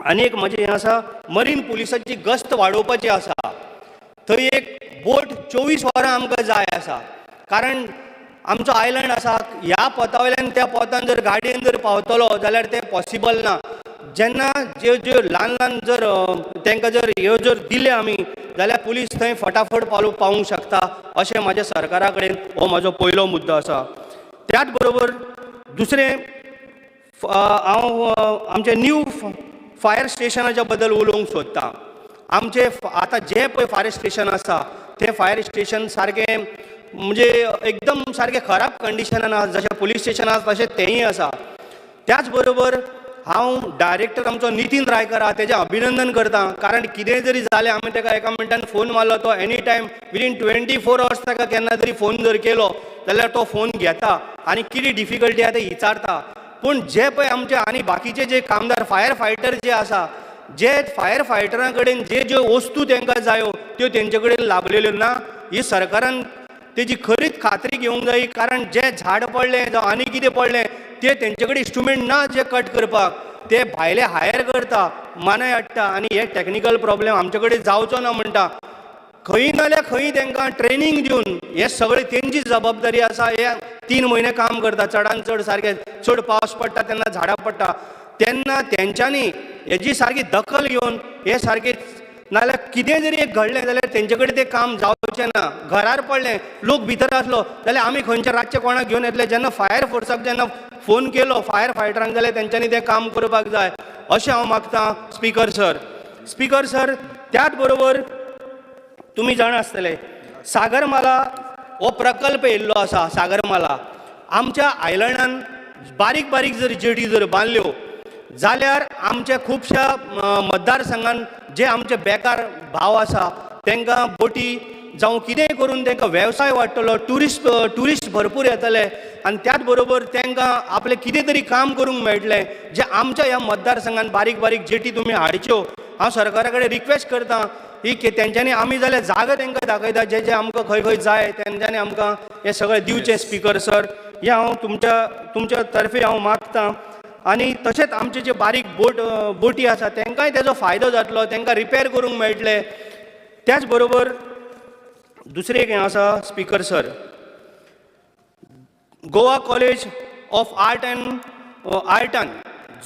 आनी एक म्हजें हें आसा, मरीन पुलिसाची गस्त वाडोवपाची आसा. थंय एक बोट 24 वरां आमकां जाय आसा, कारण आमचो आयलंड आसा, ह्या पोता वयल्यान त्या पोतान जर गाडयेन जर पावतलो जाल्यार तें पॉसिबल ना. जेन्ना ज्यो ल्हान जर तांकां जर ह्यो जर दिले आमी जाल्यार पुलीस थंय फटाफट पावूंक शकता, अशें म्हाज्या सरकारा कडेन हो म्हाजो पयलो मुद्दो आसा. त्याच बरोबर दुसरें, हांव आमचे न्यू फायर स्टेशनाच्या बद्दल उलोवंक सोदतां. आमचे आतां जे पळय फायर स्टेशन आसा तें फायर स्टेशन सारकें म्हणजे एकदम सारकें खराब कंडिशनान आसा. जशें पुलीस स्टेशन आसा तशें तेंय आसा. त्याच बरोबर हांव डायरेक्टर आमचो नितीन रायकर आहा तेजें अभिनंदन करतां, कारण कितेंय जरी जालें आमी ताका एका मिनटान फोन मारलो, तो एनी टायम विदीन 24 hours ताका केन्ना तरी फोन जर केलो जाल्यार तो फोन घेता आनी कितें डिफिकल्टी आहा तें विचारता. पूण जे पळय आमचे आनी बाकीचे जे कामदार फायर फायटर जे आसा, जे फायर फायटरां कडेन ज्यो वस्तू तांकां जायो त्यो तेंचे कडेन लाभलेल्यो ना, ही सरकारान तेजी खरीच खात्री घेवंक जाय. कारण जे झाड पडलें जावं आनी कितें पडलें ते तेंचे कडेन इंस्ट्रुमेंट ना जे कट करपाक, ते भायले हायर करता, मानाय हाडटा, आनी हे टॅक्निकल प्रॉब्लेम आमचे कडेन जावचो ना म्हणटा. खंय नाल्यार खंय तांकां ट्रेनींग दिवन हे सगळें तेंची जबाबदारी आसा. हे 3 म्हयने काम करता, चडान चड सारकें चड पावस पडटा तेन्ना झाडां पडटा, तेन्ना तेंच्यांनी हेजी सारकी दखल घेवन हे सारकें, नाल्यार कितें जरी एक घडलें जाल्यार तेंचे कडेन तें काम जावचें ना. घरार पडलें, लोक भितर आसलो जाल्यार आमी खंयच्या रातचे कोणाक घेवन येतले. जेन्ना फायर फोर्साक जेन्ना फोन केलो फायर फायटरांक जाल्यार तेंच्यांनी तें काम करपाक जाय अशें हांव मागतां स्पीकर सर. स्पीकर सर, त्याच बरोबर तुमी जाणा आसतले सागरमाला हो प्रकल्प येयल्लो आसा सागरमाला. आमच्या आयलंडान बारीक बारीक जर जेटी जर बांदल्यो जाल्यार आमच्या खुबश्या मतदारसंघान जे आमचे बेकार भाव आसा तांकां बोटी जावं कितेंय करून तांकां वेवसाय वाडटलो, ट्युरिस्ट भरपूर येतले आनी त्याच बरोबर तांकां आपलें कितें तरी काम करूंक मेळटलें. जे आमच्या ह्या मतदारसंघान बारीक बारीक जेटी तुमी हाडच्यो. हांव सरकारा कडेन रिक्वेस्ट करतां की तेंच्यांनी आमी जाल्यार जागा तांकां दाखयता जे जे आमकां खंय खंय जाय तेंच्यांनी आमकां हें सगळें दिवचें. स्पिकर सर, हें हांव तुमच्या तर्फे हांव मागतां. आनी तशेंच आमचे जे बारीक बोटी आसा तांकांय तेजो फायदो जातलो, तांकां रिपेर करूंक मेळटलें. त्याच बरोबर दुसरें एक हें आसा speaker sir, Goa college of आर्टान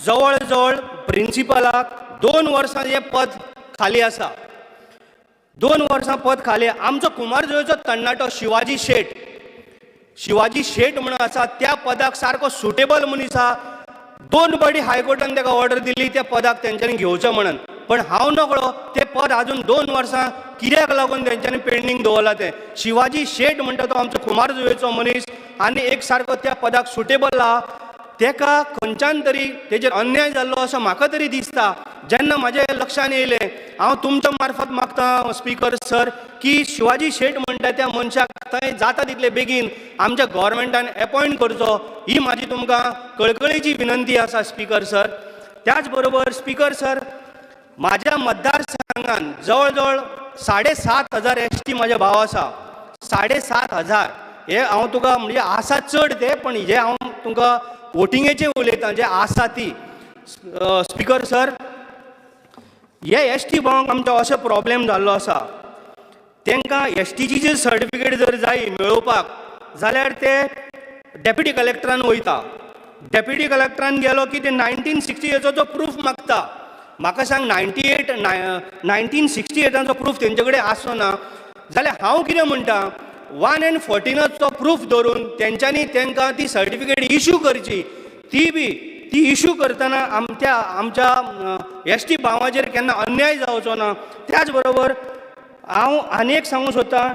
जवळ जवळ प्रिंसिपलाक 2 वर्सां हें पद खाली आसा. 2 वर्सां पद खाली. आमचो कुमारजुंवेचो तरणाटो शिवाजी शेट म्हणून आसा, त्या पदाक सारको सुटेबल मनीस आसा. 2 फावटी हायकोर्टान ताका ऑर्डर दिली त्या पदाक तेंच्यांनी घेवचें म्हणून. पण हांव नकळो तें पद आजून 2 वर्सां कित्याक लागून तेंच्यांनी पेंडींग दवरला तें. शिवाजी शेट म्हणटा तो आमचो कुमारजुंवेचो मनीस आनी एक सारको त्या पदाक सुटेबल आहा. तेका खंयच्यान तरी तेजेर अन्याय जाल्लो असो म्हाका तरी दिसता. जेन्ना म्हाज्या लक्षान येयलें, हांव तुमच्या मार्फत मागतां स्पिकर सर की शिवाजी शेट म्हणटा त्या मनशाक थंय जाता तितले बेगीन आमच्या गव्हर्मेंटान अपॉयंट करचो, ही म्हाजी तुमकां कळकळीची विनंती आसा स्पिकर सर. त्याच बरोबर स्पिकर सर, म्हाज्या मतदारसंघान जवळ जवळ 7,500 एसटी म्हाजे भाव आसा. 7,500 हे हांव तुका म्हणजे आसा चड ते, पण हे हांव तुमकां वोटिंगेचे उलयतां जे आसा ती. स्पिकर सर, हे एसटी भावांक आमच्या असो प्रॉब्लेम जाल्लो आसा. तांकां एसटीची जी सर्टिफिकेट जर जाय मेळोवपाक जाल्यार ते डेप्युटी कलेक्टरान वयता. डेप्युटी कलेक्टरान गेलो की ते 1968चो प्रूफ मागता. म्हाका सांग 1968चो प्रूफ तेंचे कडेन आसो ना जाल्यार हांव कितें म्हणटा, 1 and 14चो प्रूफ धरून तेंच्यांनी तांकां ती सर्टिफिकेट इश्यू करची. ती इश्यू करतना आमच्या एसटी भावाचेर केन्ना अन्याय जावचो ना. त्याच बरोबर हांव आनी एक सांगूंक सोदतां,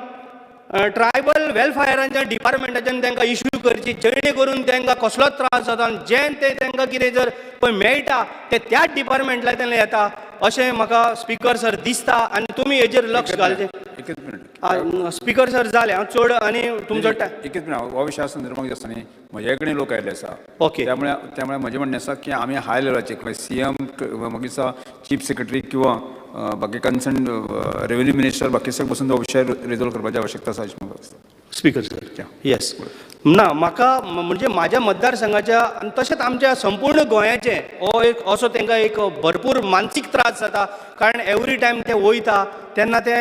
ट्रायबल वेलफेयराच्या डिपार्टमेंटाच्यान तांकां इश्यू करची, जेणे करून तांकां कसलोच त्रास जाता. जें ते तांकां कितें जर पळय मेळटा ते त्याच डिपार्टमेंटांतल्यान येता अशें म्हाका स्पिकर सर दिसता. आनी तुमी हेजेर लक्ष घालचें.
एकच मिनिट
स्पिकर सर जालें, हांव चड आनी तुमचो
एकच मिनिट हो विशय संदर्भात आसता न्ही, म्हजे कडेन लोक आयिल्ले आसा.
ओके.
त्यामुळे म्हजें म्हणणें आसा की आमी हाय लेवलाचेर CM मागीर चीफ सेक्रेटरी किंवा बाकी कन्सर्न रेव्हेन्यू मिनिस्टर बाकी सगळे बसून हो विशय रिजॉल्व करपाची आवश्यकता आसा अशें म्हाका दिसता.
स्पिकर सर, येस ना म्हाका म्हणजे म्हाज्या मतदारसंघाच्या आनी तशेंच आमच्या संपूर्ण गोंयाचे हो एक असो तांकां एक भरपूर मानसीक त्रास जाता. कारण एवरी टायम ते वयता तेन्ना ते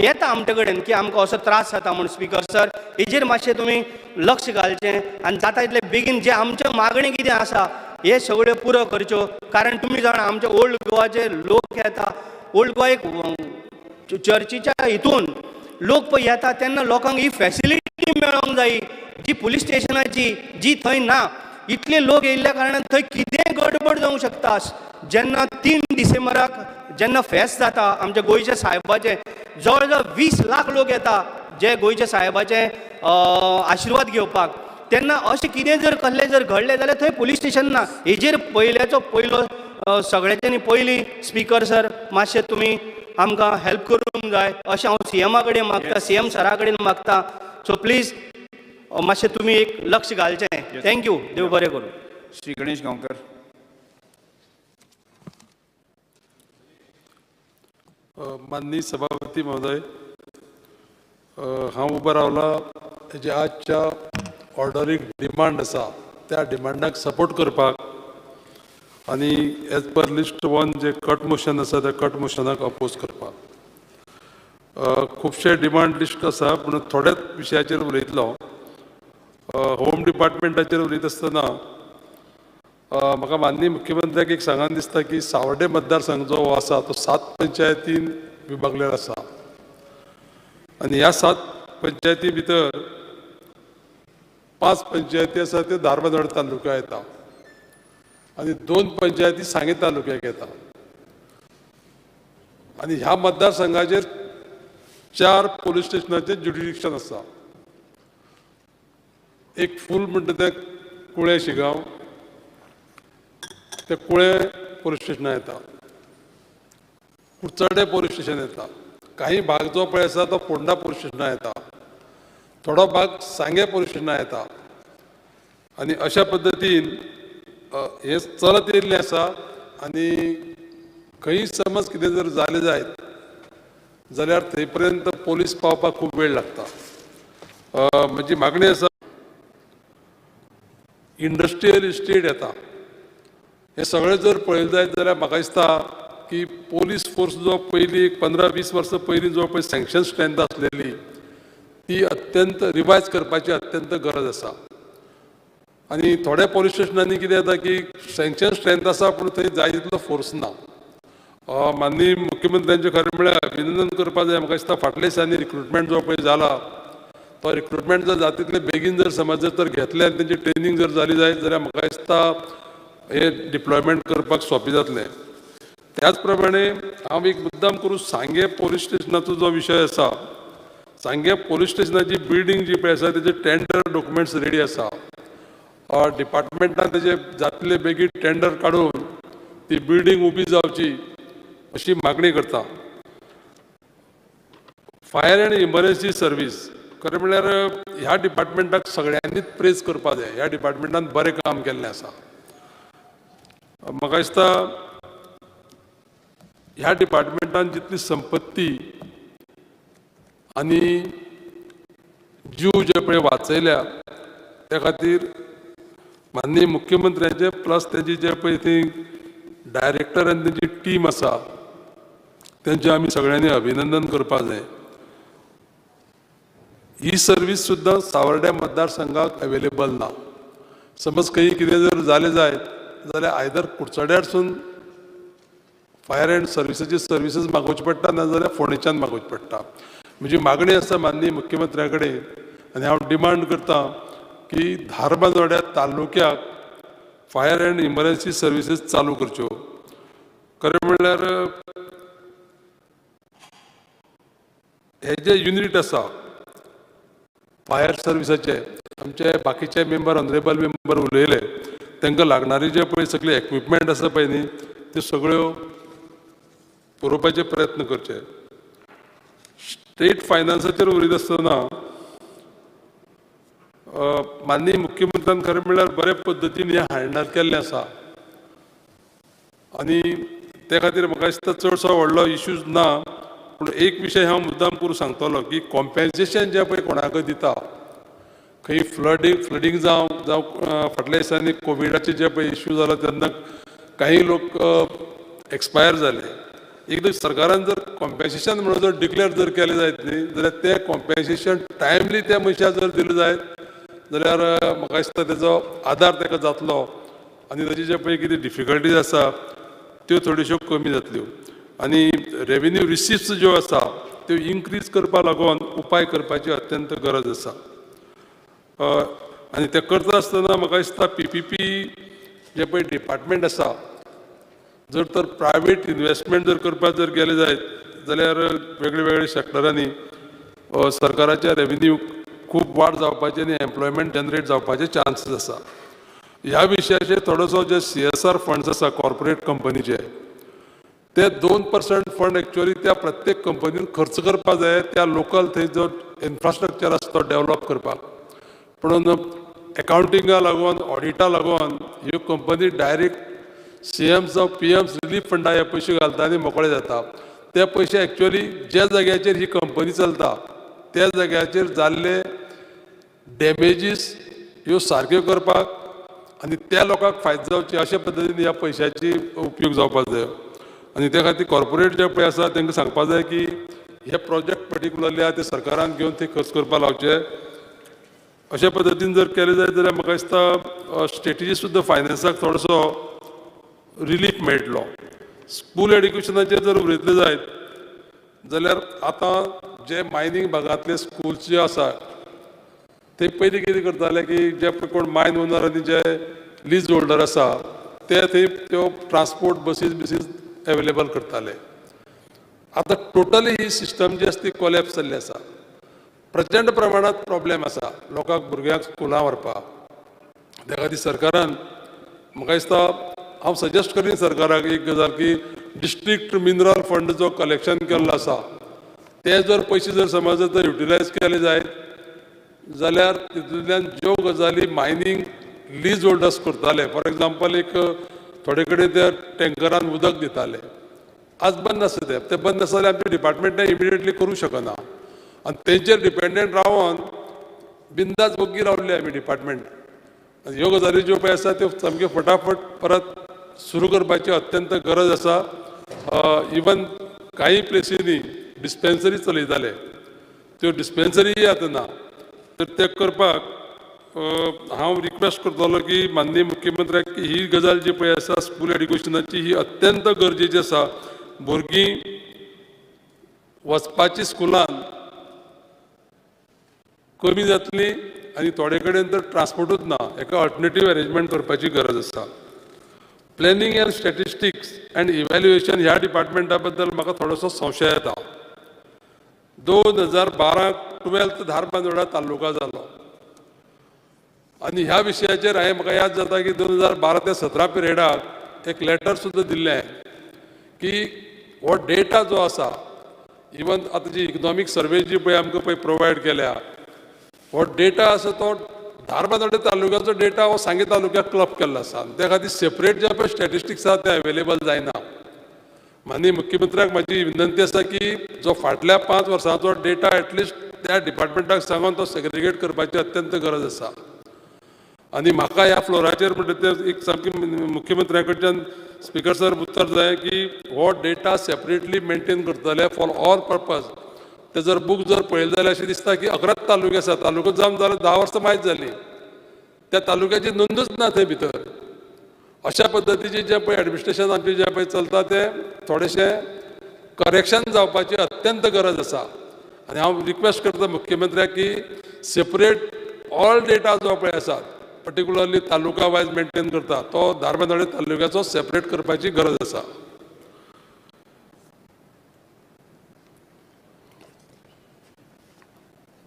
येता आमचे कडेन की आमकां असो त्रास जाता म्हणून. स्पिकर सर, हेजेर मातशें तुमी लक्ष घालचें आनी जाता तितले बेगीन जे आमचे मागणी कितें आसा हे सगळ्यो पुरो करच्यो. कारण तुमी जाणा आमचे ओल्ड गोवाचे लोक येता. ओल्ड गोवा एक चर्चीच्या हितून लोक पळय येता तेन्ना लोकांक ही फॅसिलिटी मेळोंक जाय जी पुलीस स्टेशनाची जी थंय ना. इतले लोक येयल्ल्या कारणान थंय कितेंय गडबड जावंक शकता. जेन्ना 3 डिसेंबराक जेन्ना फेस्त जाता आमच्या गोंयच्या साहेबाचे जवळ जवळ 20 लाख लोक येता जे गोंयच्या साहेबाचे आशिर्वाद घेवपाक. तेन्ना अशें कितें जर कसलें जर घडलें जाल्यार थंय पुलीस स्टेशन ना. हेजेर पयलो सगळ्यांनी पयलीं स्पिकर सर मातशें तुमी आमकां हेल्प करूंक जाय अशें हांव CM कडेन मागता, CM सरा कडेन मागता. सो प्लीज मातशें तुमी एक लक्ष घालचें. थँक्यू. देव बरें करूं.
श्री गणेश गांवकर.
माननीय सभापती महोदय, हांव उबो रावला जे आजच्या ऑर्डरीक डिमांड आसा त्या डिमांडाक सपोर्ट करपाक आनी एज पर लिस्ट 1 जे कट मोशन आसा त्या कट मोशनाक अपोज करपाक. खुबशे डिमांड लिस्ट आसा पूण थोड्याच विशयाचेर उलयतलो. होम डिपार्टमेंटाचेर उलयत आसतना म्हाका माननीय मुख्यमंत्र्याक एक सांगन दिसता की सावर्डे मतदारसंघ जो आसा तो 7 पंचायतीन विभागलेलो आसा आनी ह्या 7 पंचायती भितर 5 पंचायती आसा त्यो धारबांदोड तालुका येता आनी 2 पंचायती सांगे तालुक्याक येता. आनी ह्या मतदारसंघाचेर 4 पुलीस स्टेशनाचें ज्युडिडिक्शन आसा. एक फूल म्हणटा तें कुळे शिगांव ते कुळे पोलीस स्टेशनां येता, कुडचडे पोलीस स्टेशन येता, काही भाग जो पळय आसा तो फोंडा पोलीस स्टेशनां येता, थोडो भाग सांगे पोलीस स्टेशनां येता. आनी अशा पद्दतीन हे चलत येयल्लें आसा. आनी खंय समज कितें जर जालें जायत जाल्यार थंय पर्यंत पोलीस पावपाक खूब वेळ लागता. म्हजी मागणी आसा, इंडस्ट्रियल इस्टेट येता, हे सगळें जर पळयलें जायत जाल्यार म्हाका दिसता की पोलीस फोर्स जो पयलीं 15-20 वर्सां पयलीं जो पळय सँक्शन स्ट्रेंथ आसलेली ती अत्यंत रिवायज करपाची अत्यंत गरज आसा. आनी थोड्या पोलीस स्टेशनांनी कितें जाता की सँक्शन स्ट्रेंथ आसा पूण थंय जाय तितलो फोर्स ना. माननीय मुख्यमंत्र्यांचें खरें म्हळ्यार अभिनंदन करपाक जाय. म्हाका दिसता फाटल्या दिसांनी रिक्रुटमेंट जो पळय जाला तो रिक्रुटमेंट जर जाता तितले बेगीन जर समज जर घेतले आनी तेंची ट्रेनिंग जर जाली जायत जाल्यार म्हाका दिसता हे डिप्लॉयमेंट करपाक सोंपें जातलें. त्याच प्रमाणे हांव एक मुद्दाम करून सांगे पोलीस स्टेशनाचो जो विशय आसा, सांगे पोलीस स्टेशनाची बिल्डींग जी पळय आसा तेजे टेंडर डॉक्युमेंट्स रेडी आसा. डिपार्टमेंटान तेजे जातले बेगीन टेंडर काडून ती बिल्डींग उबी जावची अशी मागणी करता. फायर एंड इमर्जन्सी सर्वीस खरें म्हळ्यार ह्या डिपार्टमेंटाक सगळ्यांनीच प्रेज करपाक जाय. ह्या डिपार्टमेंटान बरें काम केल्लें आसा. म्हाका दिसता ह्या डिपार्टमेंटान जितली संपत्ती आनी जीव जे पळय वाचयल्या त्या खातीर माननीय मुख्यमंत्र्याचे प्लस तेजी जे पळय थंय डायरेक्टर आनी तेजी टीम आसा तेंचें आमी सगळ्यांनी अभिनंदन करपाक जाय. ही सर्वीस सुद्दां सावर्ड्या मतदारसंघाक अवेलेबल ना. समज खंय कितें जर जालें जायत जाल्यार आयदर कुडचड्यारसून फायर एंड सर्विसेची सर्विसीस मागोवची पडटा नाजाल्यार फोंडेच्यान मागोवची पडटा. म्हजी मागणी आसा माननीय मुख्यमंत्र्या कडेन आनी हांव डिमांड करता की धारबांदोड्या तालुक्याक फायर एंड इमर्जन्सी सर्विसीस चालू करच्यो. खरें म्हणल्यार हे जे युनिट आसा फायर सर्विसाचे आमचे बाकीचे मेंबर ऑनरेबल मेंबर उलयले तांकां लागणारी जे पळय सगळे इक्विपमेंट आसा पळय न्ही त्यो सगळ्यो पुरोवपाचे प्रयत्न करचे. स्टेट फायनान्साचेर उलयत आसतना माननीय मुख्यमंत्र्यान खरें म्हळ्यार बरे पद्दतीन हें हँडल केल्लें आसा. आनी त्या खातीर म्हाका दिसता चडसो व्हडलो इश्यूज ना. पूण एक विशय हांव मुद्दाम करून सांगतलो की कॉम्पेन्सेशन जें पळय कोणाकय दिता खंय फ्लडींग जावं फाटल्या दिसांनी कोविडाचे जे पळय इश्यू जाला तेन्ना काही लोक एक्सपायर जाले. एकदां सरकारान जर कॉम्पेन्सेशन म्हणून जर डिक्लेअर जर केलें जायत न्ही जाल्यार तें कॉम्पेन्सेशन टायमली त्या मनशाक जर दिलें जायत जाल्यार म्हाका दिसता तेजो आदार ताका जातलो आनी ताचे जे पळय कितें डिफिकल्टीज आसा त्यो थोड्योश्यो कमी जातल्यो. आनी रेवेन्यू रिसिप्ट्स ज्यो आसा त्यो इन्क्रीज करपा लागून उपाय करपाची अत्यंत गरज आसा. आनी ते करता आसतना म्हाका दिसता PPP जे पळय डिपार्टमेंट आसा जर तर प्रायवेट इन्वेस्टमेंट जर करपाक जर गेले जायत जाल्यार वेगळे वेगळे सेक्टरांनी सरकाराच्या रेवेन्यू खूब वाड जावपाची आनी एम्प्लॉयमेंट जनरेट जावपाचे चान्सीस आसा. ह्या विशयाचेर थोडोसो जे CSR फंड्स आसा कॉर्पोरेट कंपनीचे ते 2% फंड एक्च्युअली त्या प्रत्येक कंपनीन खर्च करपाक जाय त्या लोकल थंय जो इन्फ्रास्ट्रक्चर आसा तो डेवलप करपाक. पूण एकाउंटिंगा लागून ऑडिटा लागून ह्यो कंपनी डायरेक्ट CMs जावं PMs रिलीफ फंडा हे पयशे घालता आनी मोकळे जाता. ते पयशे एक्च्युअली ज्या जाग्याचेर ही कंपनी चलता त्या जाग्याचेर जाल्ले डॅमेजीस ह्यो सारक्यो करपाक आनी त्या लोकांक फायदो जावचे अशा पद्दतीन ह्या पयशांची उपयोग जावपाक जाय. आनी त्या खातीर कॉर्पोरेट जे पळय आसा तांकां सांगपाक जाय की हे प्रोजेक्ट पर्टिक्युलरली आहा ते सरकारान घेवन ते खर्च करपाक लावचे. अशा पद्दतीन जर केले जायत जाल्यार म्हाका दिसता स्ट्रेटेजी सुद्दां फायनान्साक थोडोसो रिलीफ मेळटलो. स्कूल एड्युकेशनाचेर जर उलयतले जायत जाल्यार आतां जे मायनींग भागांतले स्कूल्स जे आसा ते पयलीं कितें करताले की जे कोण मायन ओनर आनी जे लीज होल्डर आसा ते थंय त्यो ट्रान्सपोर्ट बसीस अवेलेबल करताले. आतां टोटली ही सिस्टम जी आसा ती कोलॅप्स जाल्ली आसा. प्रचंड प्रमाणात प्रॉब्लेम आसा लोकांक भुरग्यांक स्कुलां व्हरपाक. त्या खातीर सरकारान म्हाका दिसता हांव सजेस्ट करीन सरकाराक एक गजाल की डिस्ट्रिक्ट मिनरल फंड जो कलेक्शन केल्लो आसा ते जर पयशे जर समज जर युटिलायज केले जायत जाल्यार तितूंतल्यान ज्यो गजाली मायनींग लीज होल्डर्स करताले, फॉर एग्जाम्पल एक थोडे कडेन ते टँकरान उदक दिताले, आज बंद आसा ते बंद आसा जाल्यार आमच्या डिपार्टमेंटान इमिडिएटली करूं शकना आनी तेंचेर डिपेंडंट रावन बिंदास वग्गी रावल्ले आमी डिपार्टमेंट. ह्यो गजाली ज्यो पळय आसा त्यो सामक्यो फटाफट परत सुरू करपाची अत्यंत गरज आसा. इवन काही प्लेसींनी डिस्पेन्सरी चलयताले, त्यो डिस्पेन्सरी आतां ना, तर ते करपाक हांव रिक्वेस्ट करतलो की माननीय मुख्यमंत्र्याक की ही गजाल जी पळय आसा स्कूल एड्युकेशनाची ही अत्यंत गरजेची आसा. भुरगीं वचपाची स्कुलान कमी जातली आनी थोडे कडेन तर ट्रान्सपोर्टूच ना, हेका अल्टरनेटीव अरेंजमेंट करपाची गरज आसा. Planning and statistics and evaluation ह्या डिपार्टमेंटा बद्दल म्हाका थोडोसो संशय येता. 2012 धारबांदोडा तालुका जालो आनी ह्या विशयाचेर म्हाका याद जाता की 2012 ते 17 पिरियडाक एक लेटर सुद्दां दिल्लें की हो डेटा जो आसा, इवन आतां जी इकनॉमीक सर्वे जी पळय आमकां पळय प्रोवायड केल्या, हो डेटा आसा तो धारबांदोडा तालुक्याचो डेटा हो सांगे तालुक्याक क्लब केल्लो आसा. त्या खातीर सेपरेट जे पळय स्टॅटिस्टिक्स आसा ते अवेलेबल जायना. माननीय मुख्यमंत्र्याक म्हाजी विनंती आसा की जो फाटल्या 5 वर्सांचो डेटा एटलिस्ट त्या डिपार्टमेंटाक सांगून तो सेग्रिगेट करपाची अत्यंत गरज आसा. आनी म्हाका ह्या फ्लोराचेर म्हणटा ते एक सामकी मुख्यमंत्र्या कडच्यान स्पिकर सर उत्तर जाय की हो डेटा सेपरेटली मेंटेन करतले फॉर ऑल पर्पज. ते जर बूक जर पळयले जाल्यार अशें दिसता की 11 तालुके आसा, तालुको जावन जाल्यार 10 वर्सां मायज जाली, त्या तालुक्याची नोंदूच ना थंय भितर. अशा पद्दतीचे जे पळय एडमिनिस्ट्रेशन आमचे जे पळय चलता ते थोडेशे करेक्शन जावपाची अत्यंत गरज आसा. आनी हांव रिक्वेस्ट करता मुख्यमंत्र्याक की सेपरेट ऑल डेटा जो पळय आसा पर्टिक्युलरली तालुका वायज मेंटेन करता तो धारबांदोडा तालुक्याचो सेपरेट करपाची गरज आसा.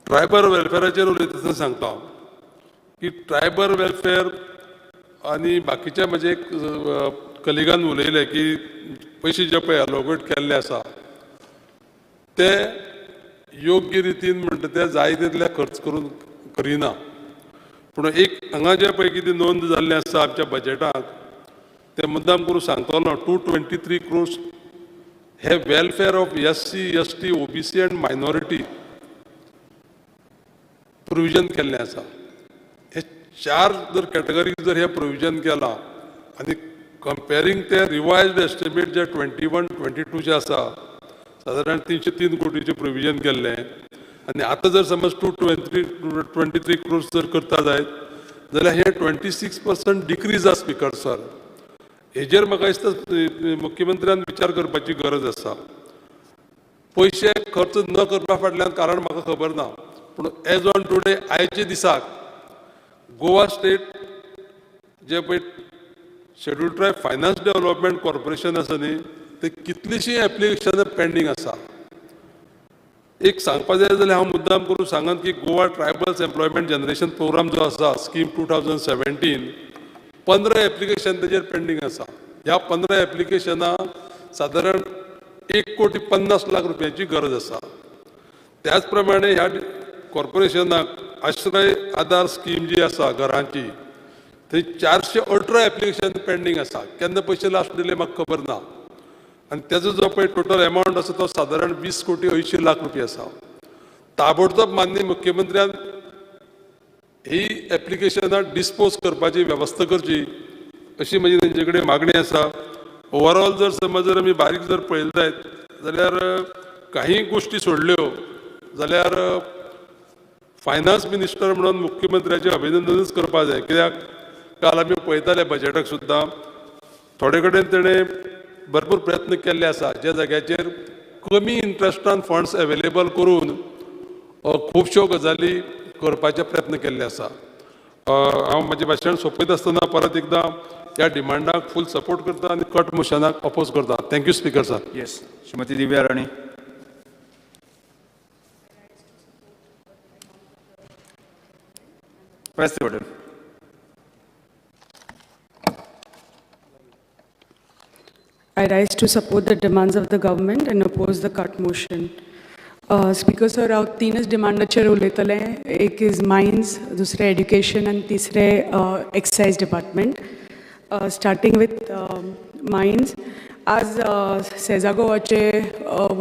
ट्रायबल वेलफेअराचेर उलयतना सांगता हांव की ट्रायबल वेलफेअर आनी बाकीच्या म्हजे कलिगान उलयले की पयशे जे पळय अलोकेट केल्ले आसा ते योग्य रितीन म्हणटा ते जाय तितले खर्च करून करिना. पूण एक हांगा जे पळय कितें नोंद जाल्लें आसा आमच्या बजेटांत ते मुद्दाम करून सांगतलो 223 crores हे welfare of SC, ST, OBC and minority provision केल्लें आसा. हे 4 जर कॅटेगरीक जर हे प्रोविजन केलां आनी कंपेरींग ते रिवायज्ड एस्टिमेट जे 21-22 जे आसा सादारण 303 कोटीचें प्रोविजन केल्लें आनी आतां जर समज 223 crores जर करता जायत जाल्यार हे 26% डिक्रीज आसा स्पिकर सर. हेजेर म्हाका दिसता मुख्यमंत्र्यान विचार करपाची गरज आसा. पयशे खर्च न करपा फाटल्यान कारण म्हाका खबर ना, पूण एज ऑन टुडे आयचे दिसाक गोवा स्टेट जे पळय schedule tribe finance development corporation आसा न्ही ते कितलीशीं एप्लिकेशनां पेंडींग आसा. एक सांगपा जाय जाल्यार हांव मुद्दाम करून सांगन की Goa tribals employment generation programme जो आसा स्कीम 2017 15 एप्लिकेशन तेजेर पेंडींग आसा. ह्या 15 एप्लिकेशनां सादारण 1,50,00,000 रुपयांची गरज आसा. त्याच प्रमाणे ह्या कॉर्पोरेशनाक आश्रय आधार स्कीम जी आसा घरांची थंय 418 एप्लिकेशन पेंडींग आसा. केन्ना पयशे लास्ट दिले म्हाका खबर ना. आनी तेजो जो पळय टोटल एमावंट आसा तो सादारण 20,80,00,000 रुपया आसा. ताबडतोब माननीय मुख्यमंत्र्यान ही एप्लिकेशनां डिस्पोज करपाची वेवस्था करची अशी म्हजी तेंचे कडेन मागणी आसा. ओवरऑल जर समज जर आमी बारीक जर पळयले जायत जाल्यार काही गोश्टी सोडल्यो जाल्यार फायनान्स मिनिस्टर म्हणून मुख्यमंत्र्याचें अभिनंदनच करपा जाय. कित्याक काल आमी पळयताले बजेटाक सुद्दां थोडे कडेन तेणें भरपूर प्रयत्न केल्ले आसा ज्या जाग्याचेर कमी इंट्रस्टान फंड्स अवेलेबल करून खुबश्यो गजाली करपाचे प्रयत्न केल्ले आसा. हांव म्हजें भाशण सोंपयता आसतना परत एकदां ह्या डिमांडाक फूल सपोर्ट करता आनी कट मोशनाक अपोज करता. Thank you speaker sir.
Yes, Shrimati Divya Rani. Press the button.
I rise to support the demands of the government and oppose the cut motion. Speaker sir, हांव तीनच डिमांडाचेर उलयतलें. एक इज मायन्स, दुसरें एड्युकेशन आनी तिसरें excise department. Starting with mines. आज सेजा गोवाचे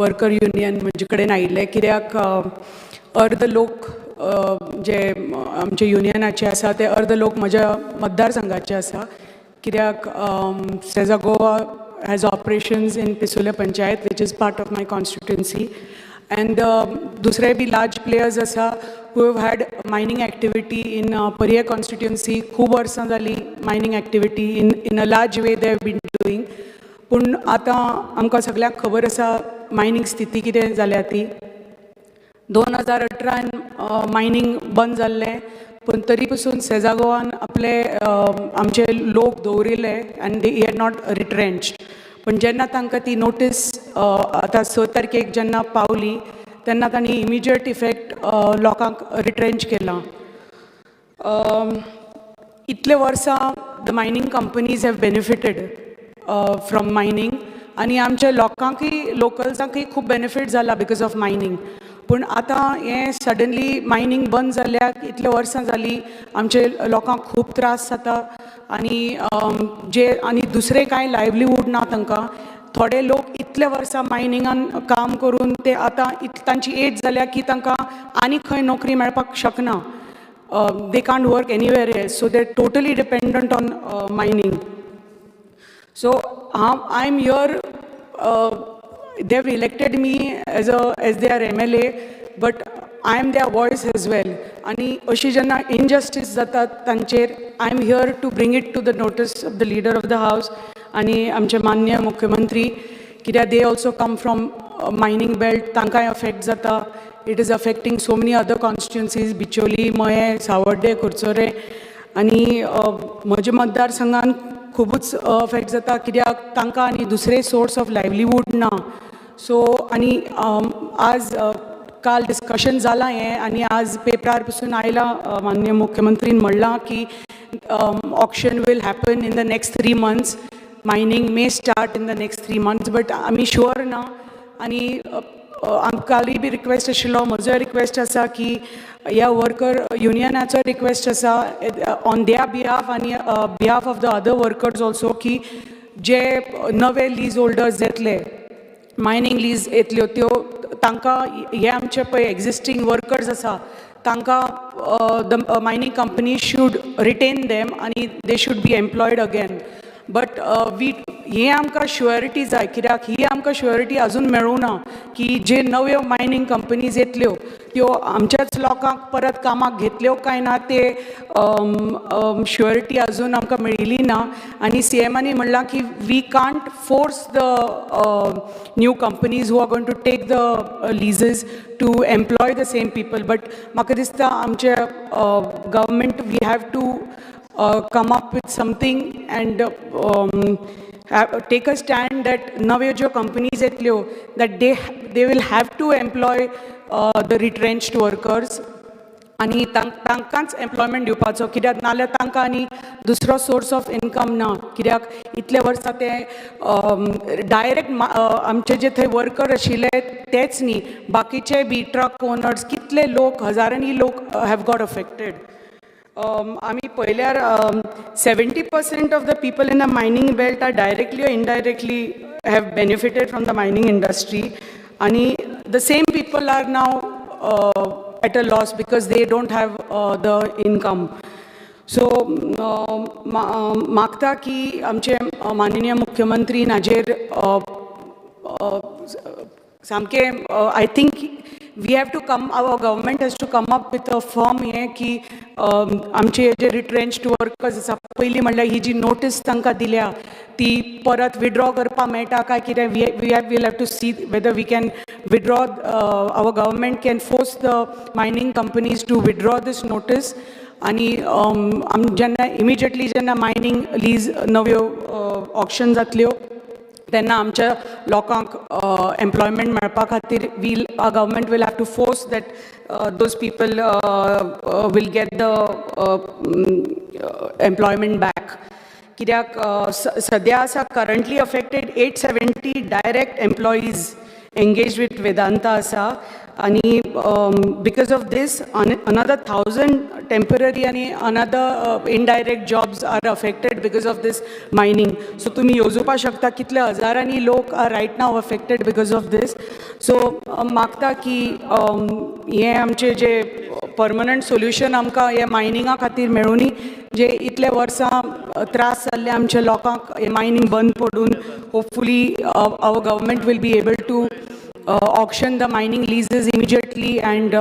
worker union म्हजे कडेन आयिल्ले, कित्याक अर्द लोक जे आमचे युनियनाचे आसा ते अर्द लोक म्हज्या मतदारसंघाचे आसा, कित्याक सेजा Goa has operations in Pisolia Panchayat, which is part of my constituency. And dusre bhi large players asa who have had mining activity in Pariya constituency. Khub varsan zali mining activity in a large way they have been doing. Pun ata amka saglyak khabar asa mining sthiti kide zaल्या ती. 2018 mining बंद जाल्ले, पण तरी पासून सेजा गोवान आपले आमचे लोक दवरिल्ले आनी दे हॅड नॉट रिट्रेंच्ड. पण जेन्ना तांकां ती नोटीस आतां 6 तारखेक जेन्ना पावली तेन्ना तांणी इमिजिएट इफेक्ट लोकांक रिट्रेंच केलां. इतले वर्सां the mining companies have benefited from mining आनी आमच्या लोकांकय लोकल्सांकय खूब बेनिफीट जाला बिकॉज ऑफ मायनींग. पूण आतां हें सडनली मायनींग बंद जाल्याक इतले वर्सां जालीं आमचे लोकांक खूब त्रास जाता आनी दुसरें कांय लायवलीहूड ना तांकां. थोडे लोक इतले वर्सां मायनिंगान काम करून ते आतां तांची एज जाल्या की तांकां आनी खंय नोकरी मेळपाक शकना. They can't work anywhere else, so they totally dependent on mining. So I am here. They have elected me as their MLA, but I am their voice as well. Ani अशी जेन्ना injustice जाता तांचेर, I am here to bring it to the notice of the leader of the house आणि आमचे माननीय मुख्यमंत्री, कित्याक they also come from mining belt, तांकांय affect जाता. It is affecting so many other constituencies, Bicholim, मये, सावर्डे, कुर्चोरे आनी म्हज्या मतदारसंघान खूबच अफेक्ट जाता, कित्याक तांकां आनी दुसरे सोर्स ऑफ लायवलीहूड ना. सो आनी आज काल डिस्कशन जालां हें आनी आज पेपरार पसून आयलां, माननीय मुख्यमंत्रीन म्हणलां की auction will happen in the next 3 months. Mining may start in the next 3 months, but आमी शुअर ना. आनी आमकांय बी रिक्वेस्ट आशिल्लो, म्हजो रिक्वेस्ट आसा की ह्या वर्कर युनियनाचो रिक्वेस्ट आसा ऑन देयर बिहाफ आनी behalf of the other workers also, की जे नवे लीज होल्डर्स येतले, मायनींग लीज येतल्यो, त्यो तांकां हे आमचे पळय एक्झिस्टींग वर्कर्स आसा तांकां the mining company should retain them आनी they should be employed again. But हे आमकां शुअरिटी जाय, कित्याक ही आमकां शुअरिटी अजून मेळूं ना की जे नव्यो मायनींग कंपनीज येतल्यो त्यो आमच्याच लोकांक परत कामाक घेतल्यो काय ना, ते शुअरिटी अजून आमकां मेळिल्ली ना. आनी CMांनी म्हणलां की we can't force the new companies who are going to take the leases to employ the same people. But म्हाका दिसता आमचे government we have to come up with something and take a stand that navyo jo companies yetlyo that they will have to employ the retrenched workers आणि तांकांच employment दिवपाचो, कित्याक नाल्यार तांकां आनी दुसरो सोर्स ऑफ इनकम ना. कित्याक इतले वर्सां ते डायरेक्ट आमचे जे थंय वर्कर आशिल्ले तेच न्ही, बाकीचे बी ट्रक ओनर्स कितले लोक, हजारांनी लोक हॅव गॉट अफेक्टेड. आमी पळयल्यार 70% of the people in the mining belt are directly or indirectly have benefited from the mining industry, आणि the same people are now at a loss because they don't have the income. So मागता की आमचे माननीय मुख्यमंत्रीन हाजेर सामके I think we have to come, our government has to come up with a firm हे की आमचे जे रिट्रेंच्ड workers आसा पयलीं म्हणल्यार ही जी नोटीस तांकां दिल्या ती परत विड्रॉ करपाक मेळटा काय कितें, we have to see whether we can withdraw, our government can force the mining companies to withdraw this notice. आणि जेन्ना इमिजिएटली जेन्ना मायनींग लीज नव्यो ऑक्शन जातल्यो तेन्ना आमच्या लोकांक एम्प्लॉयमेंट मेळपा खातीर government will have to force that those people will get the employment back. कित्याक सद्या आसा currently affected 870 direct employees engaged with Vedanta asa, आणि because of this another 1000 temporary आणि another indirect jobs are affected because of this mining. So तुम्ही योजोवपा शकता कितले हजारांनी लोक are right now affected because of this. So मागता की हे आमचे जे परमनंट सोल्युशन आमकां हे मायनिंगा खातीर मेळुनी जे इतले वर्सां त्रास जाल्ले आमच्या लोकांक हे मायनिंग बंद पडून hopefully our government will be able to auction the mining leases immediately and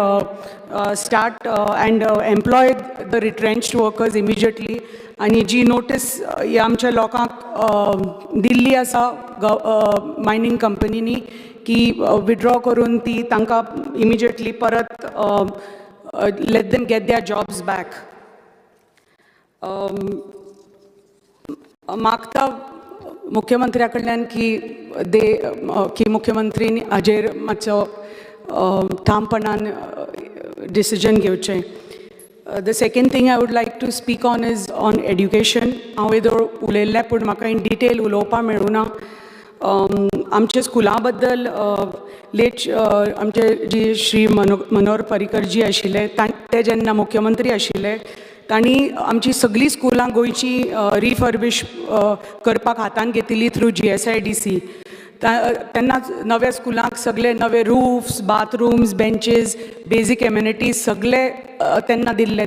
start and employ the retrenched workers immediately. आणि जी नोटीस ह्या आमच्या लोकांक दिल्ली आसा मायनिंग कंपनीनी की विड्रॉ करून ती तांकां इमिजिएटली परत let them get their jobs back. मागता मुख्यमंत्र्या कडल्यान की मुख्यमंत्रीन हाजेर मातसो ठामपणान डिसिजन घेवचें. The second thing I would like to speak on is on education. हांव येदोळ उलयल्लें पूण म्हाका इन डिटेल उलोवपा मेळूना. आमच्या स्कुला बद्दल लेट आमचे जी श्री मनोहर पर्रीकर जी आशिल्ले ते जेन्ना मुख्यमंत्री आशिल्ले तांणी आमची सगळीं स्कुलां गोंयची रिफर्बिश करपाक हातान घेतिल्ली थ्रू GSIDC. तेन्ना नव्या स्कुलांक सगळे नवे roofs, bathrooms, benches, basic amenities सगळे तेन्ना दिल्ले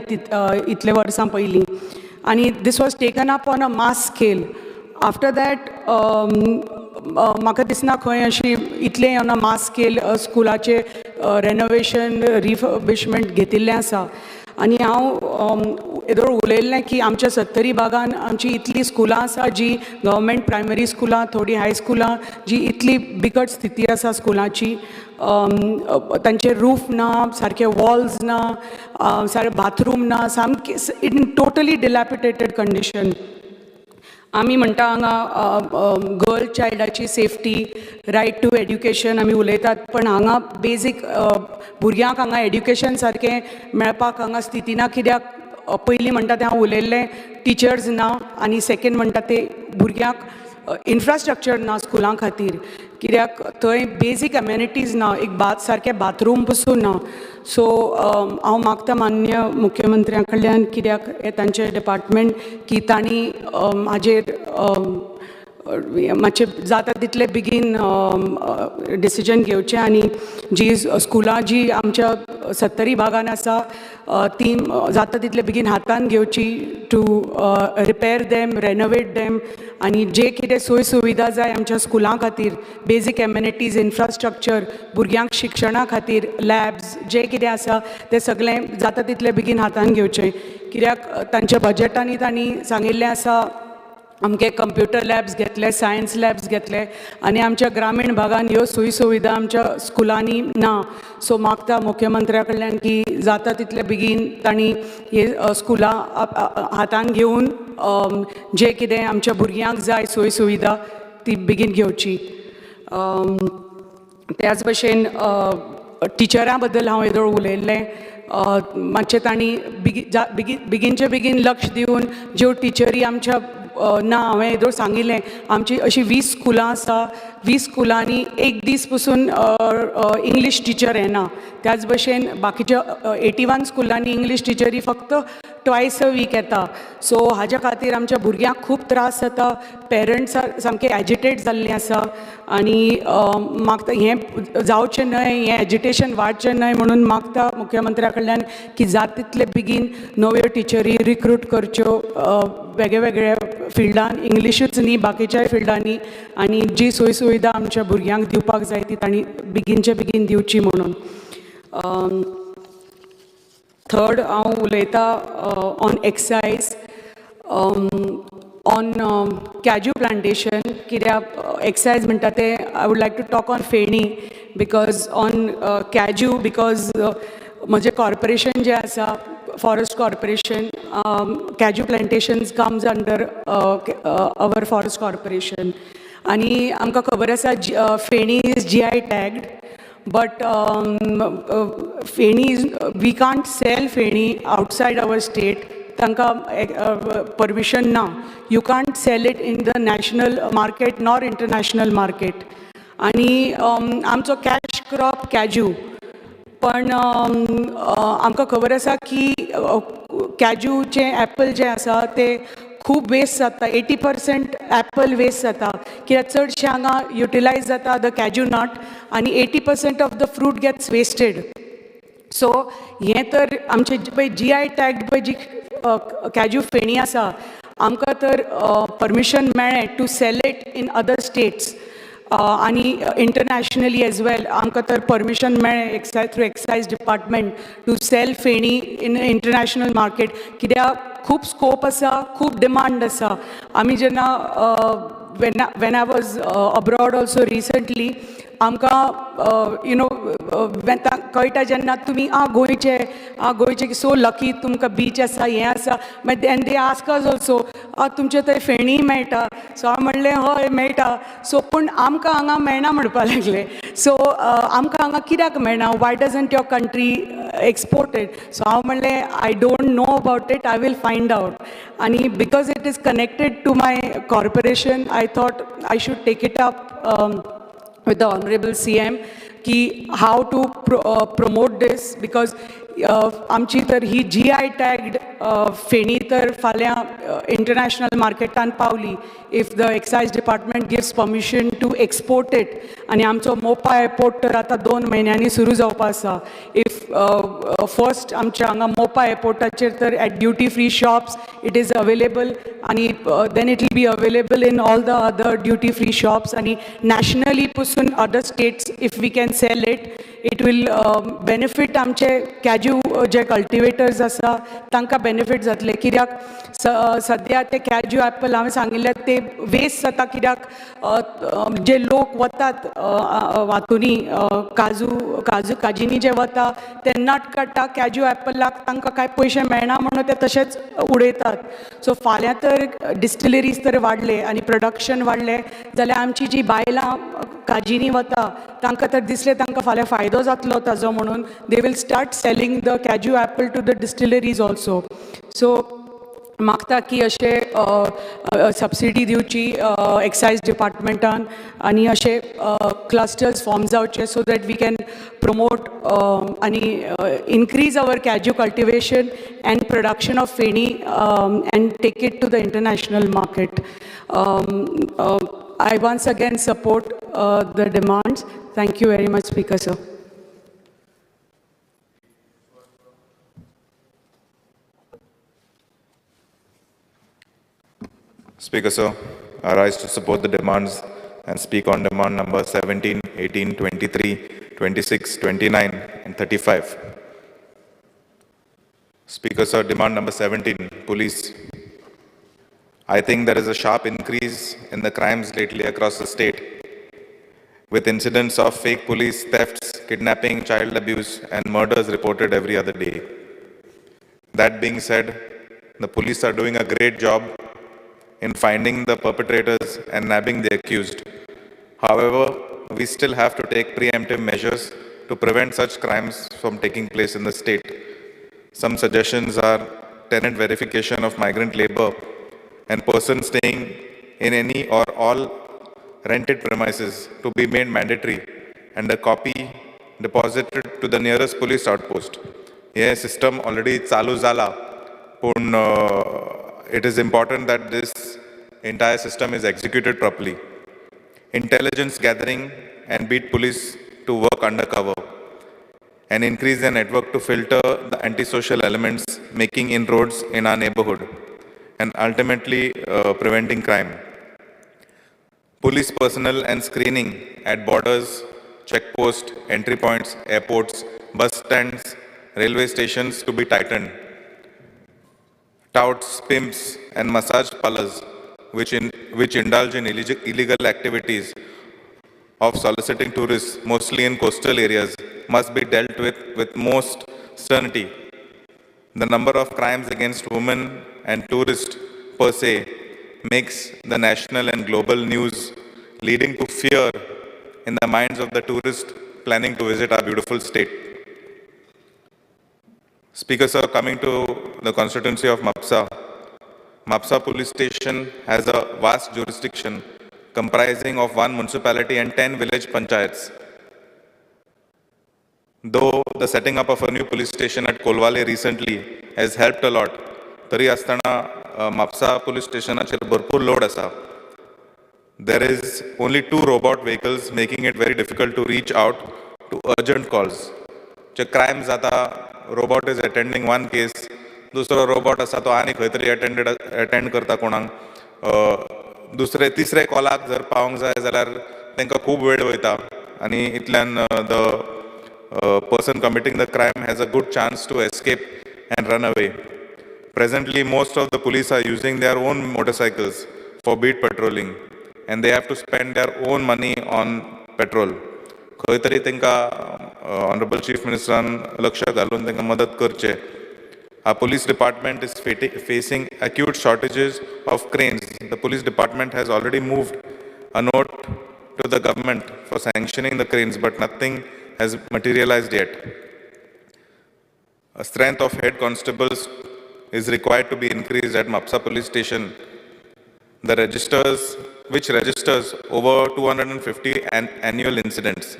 इतले वर्सां पयलीं. आनी this was taken up on a mass scale. After that म्हाका दिसना खंय अशी इतलें ऑन अ मास स्केल स्कुलाचे रेनोवेशन रिफर्बिशमेंट घेतिल्लें आसा. आनी हांव येदोळ उलयल्लें की आमच्या 70 भागान आमची इतली स्कुलां आसा जी गव्हर्मेंट प्रायमरी स्कुलां, थोडी हाय स्कुलां जी इतली बिकट स्थिती आसा स्कुलांची. तांचे रूफ ना, सारके वॉल्स ना, सारके बाथरूम ना, सामके इन टोटली डिलॅपिडेटेड कंडिशन. आमी म्हणटा हांगा गर्ल चायल्डाची सेफ्टी, रायट टू एड्युकेशन आमी उलयतात, पण हांगा बेजीक भुरग्यांक हांगा एड्युकेशन सारकें मेळपाक हांगा स्थिती ना. कित्याक पयलीं म्हणटा तें हांव उलयल्लें टिचर्स ना, आनी सेकेंड म्हणटा ते भुरग्यांक इन्फ्रास्ट्रक्चर ना स्कुलां खातीर. कित्याक थंय बेजीक एम्युनिटीज ना, एक सारके बाथरूम पसून ना. सो हांव मागता माननीय मुख्यमंत्र्या कडल्यान कित्याक तांचे डिपार्टमेंट की तांणी हाजेर मातशें जाता तितले बेगीन डिसिजन घेवचें आनी जी स्कुलां जी आमच्या 70 भागान आसा ती जाता तितले बेगीन हातान घेवची to repair them, renovate them. आनी जे कितें सोय सुविधा जाय आमच्या स्कुलां खातीर, बेजीक एम्युनिटीज, इन्फ्रास्ट्रक्चर, भुरग्यांक शिक्षणा खातीर लॅब्स जे कितें आसा तें सगळें जाता तितले बेगीन हातान घेवचें. कित्याक तांच्या बजेटांनी तांणी सांगिल्लें आसा आमगे कंप्युटर लॅब्स घेतले, सायन्स लॅब्स घेतले, आनी आमच्या ग्रामीण भागान ह्यो सोयी सुविधा आमच्या स्कुलांनी ना. सो मागता मुख्यमंत्र्या कडल्यान की जाता तितले बेगीन तांणी हे स्कुलां हातान घेवन जे कितें आमच्या भुरग्यांक जाय सोयी सुविधा ती बेगीन घेवची. त्याच भशेन टिचरां बद्दल हांव येदोळ उलयल्लें. मातशें तांणी बेगीनचे बेगीन लक्ष दिवन ज्यो टिचरी आमच्या ना, हांवें येदोळ सांगिल्लें आमची अशी 20 स्कुलां आसा, 20 स्कुलांनी एक दीस पसून इंग्लीश टिचर येना. त्याच भशेन बाकीच्या 81 स्कुलांनी इंग्लीश टिचरी फक्त ट्वायस अ वीक येता. सो हाज्या खातीर आमच्या भुरग्यांक खूब त्रास जाता, पेरंट्स सामके एजिटेट जाल्लीं आसा. आनी मागता हें जावचें न्हय, हें एजिटेशन वाडचें न्हय म्हणून मागता मुख्यमंत्र्या कडल्यान की जाता तितले बेगीन नव्यो टिचरी रिक्रूट करच्यो वेगळे वेगळ्या फिल्डान, इंग्लिशूच न्ही बाकीच्याय फिल्डांनी. आनी जी सोय सुविधा आमच्या भुरग्यांक दिवपाक जाय ती तांणी बेगीनचे बेगीन दिवची म्हणून. थर्ड हांव उलयतां on excise on cashew plantation. कित्याक एक्सायज म्हणटा ते I would like to talk on feni because on cashew because म्हजें कॉर्पोरेशन जें आसा forest corporation, cashew plantations comes under our forest corporation. आनी आमकां खबर आसा feni is GI tagged, but feni is we can't sell feni outside our state. तांकां permission ना. You can't sell it in the national market nor international market. आनी आमचो cash crop cashew, पण आमकां खबर आसा की कॅज्यूचे ॲपल जे आसा ते खूब वेस्ट जाता. 80% ॲपल वेस्ट जाता, कित्याक चडशे हांगा युटिलायज जाता द कॅज्यू नट, आनी 80% of the fruit gets wasted. So हें तर आमचे पळय GI टॅग्ड पळय जी कॅज्यू फेणी आसा, आमकां तर परमिशन मेळ्ळें to sell it in other states आनी इंटरनॅशनली एज वेल. आमकां तर परमिशन मेळ्ळें through excise department to sell feni in international market, कित्याक खूब स्कोप आसा, खूब डिमांड आसा. आमी जेन्ना when I was abroad also recently, आमकां कळटा जेन्ना तुमी गोंयचे सो लकी तुमकां बीच आसा, हें आसा, and they ask us also तुमचे थंय फेणी मेळटा. सो हांव म्हणलें हय मेळटा. सो पूण आमकां हांगा मेळना म्हणपा लागले. सो आमकां हांगा कित्याक मेळना, why doesn't your country export it? So हांव म्हणलें I don't know about it, I will find out. आनी because it is connected to my corporation, I thought I should take it up with the Honorable CM ki how to promote this, because आमची तर ही GI tagged feni तर फाल्यां international मार्केटान पावली if the excise department gives permission to export it. आनी आमचो Mopa airport तर आतां 2 म्हयन्यांनी सुरू जावपा आसा. इफ फर्स्ट आमच्या हांगा मोपा एअरपोर्टाचेर तर at duty free shops it is available, आनी then it will be available in all the other duty free shops. आनी नॅशनली पसून other states if we can sell it, it will benefit आमचे cashew जे cultivators आसा तांकां benefit जातले. कित्याक सद्या ते कॅज्यू ॲपल हांवें सांगिल्ले ते वेस्ट जाता, कित्याक जे लोक वतात हातुनी काजींनी जे वता ते नट काडटा कॅज्यू ॲपलाक, तांकां कांय पयशे मेळना म्हणून ते तशेंच उडयतात. सो फाल्यां तर डिस्टिलरीज तर वाडले आनी प्रोडक्शन वाडलें जाल्यार आमची जी बायलां काजींनी वता तांकां तर दिसलें तांकां फाल्यां फायदो जातलो ताजो म्हणून they will start selling the cashew apple to the distilleries also. So मागता की अशे सबसिडी दिवची एक्सायज डिपार्टमेंटान, आनी अशे क्लस्टर्स फॉर्म जावचे so that we can promote आनी increase our cashew cultivation and production of feni and take it to the international market. I once again support the demands. Thank you very much, Speaker, sir.
Speaker, sir, I rise to support the demands and speak on demand number 17, 18, 23, 26, 29, and 35. Speaker, sir, demand number 17, police. I think there is a sharp increase in the crimes lately across the state, with incidents of fake police, thefts, kidnapping, child abuse, and murders reported every other day. That being said, the police are doing a great job in finding the perpetrators and nabbing the accused. However, we still have to take preemptive measures to prevent such crimes from taking place in the state. Some suggestions are tenant verification of migrant labor and persons staying in any or all rented premises to be made mandatory and a copy deposited to the nearest police outpost. This system already chalu zala, but it is important that this entire system is executed properly. Intelligence gathering and beat police to work undercover and increase their network to filter the antisocial elements making inroads in our neighborhood and ultimately preventing crime. Police personnel and screening at borders, checkposts, entry points, airports, bus stands, railway stations to be tightened. Touts, pimps, and massage parlors which indulge in illegal activities of soliciting tourists, mostly in coastal areas, must be dealt with most sternity. The number of crimes against women and tourists per se makes the national and global news leading to fear in the minds of the tourists planning to visit our beautiful state. Speaker sir, coming to the constituency of Mapsa, Mapsa police station has a vast jurisdiction comprising of 1 municipality and 10 village panchayats. Though the setting up of a new police station at Kolwale recently has helped a lot, tari astana Mapsa police station achir bharpur load asa. There is only 2 robot vehicles, making it very difficult to reach out to urgent calls. J crime zata, robot is attending one case, dusro robot asa to ani खंय तरी attend करता कोणाक, दुसरे तिसरे कॉलाक जर पावंक जाय जाल्यार तांकां खूब वेळ वयता आनी इतल्यान the person committing the crime has a good chance to escape and run away. Presently, most of the police are using their own motorcycles for beat patrolling, and they have to spend their own money on petrol. खंय तरी तांकां Honorable Chief Minister लक्ष घालून तांकां मदत करचे. Our police department is facing acute shortages of cranes. The police department has already moved a note to the government for sanctioning the cranes, but nothing has materialized yet. A strength of head constables is required to be increased at Mapsa police station. The which registers over 250 annual incidents.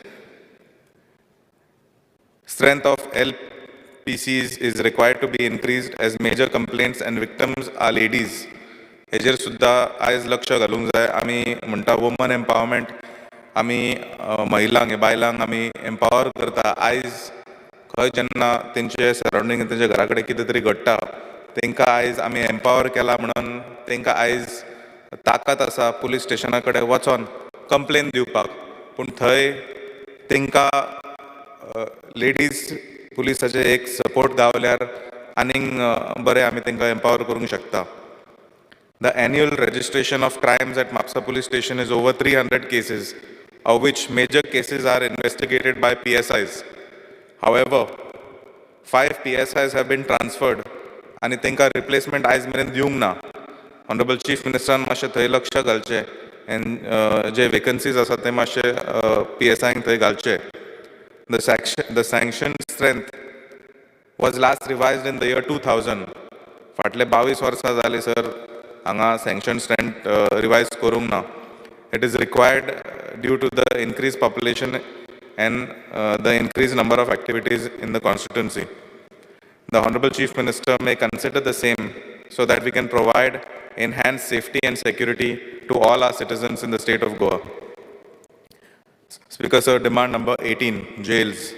Strength of LPCs is required to be increased as major complaints and victims are ladies. हेजेर सुद्धा आयज लक्ष घालूंक जाय. आमी म्हणटा woman empowerment, आमी महिलांक बायलांक आमी एम्पावर करता. आयज खंय जेन्ना तेंचे सरावंडींग तेंच्या घरा कडेन कितें तरी घडटा, तांकां आयज आमी एम्पावर केला म्हणून तांकां आयज ताकद आसा पुलीस स्टेशना कडेन वचोन कंप्लेन दिवपाक. पूण थंय तांकां लेडीज पुलिसाचे एक सपोर्ट गावल्यार आनीक बरें आमी तांकां एम्पावर करूंक शकता. The annual registration of crimes at Mapsa police station is over 300 cases, of which major cases are investigated by PSIs. However, 5 PSIs have been transferred and तांकां replacement आयज मेरेन दिवंक ना. Honorable Chief Minister मातशें थंय लक्ष घालचें आनी जे vacancies आसा ते मातशे PSIंक थंय घालचे. The sanction strength was last revised in the year 2000. फाटले 22 वर्सां जाली सर हांगा sanction strength रिवाइज करूंक ना. It is required due to the increased population and the increased number of activities in the constituency. The Honorable Chief Minister may consider the same so that we can provide enhanced safety and security to all our citizens in the state of Goa. Speaker sir, demand number 18, jails.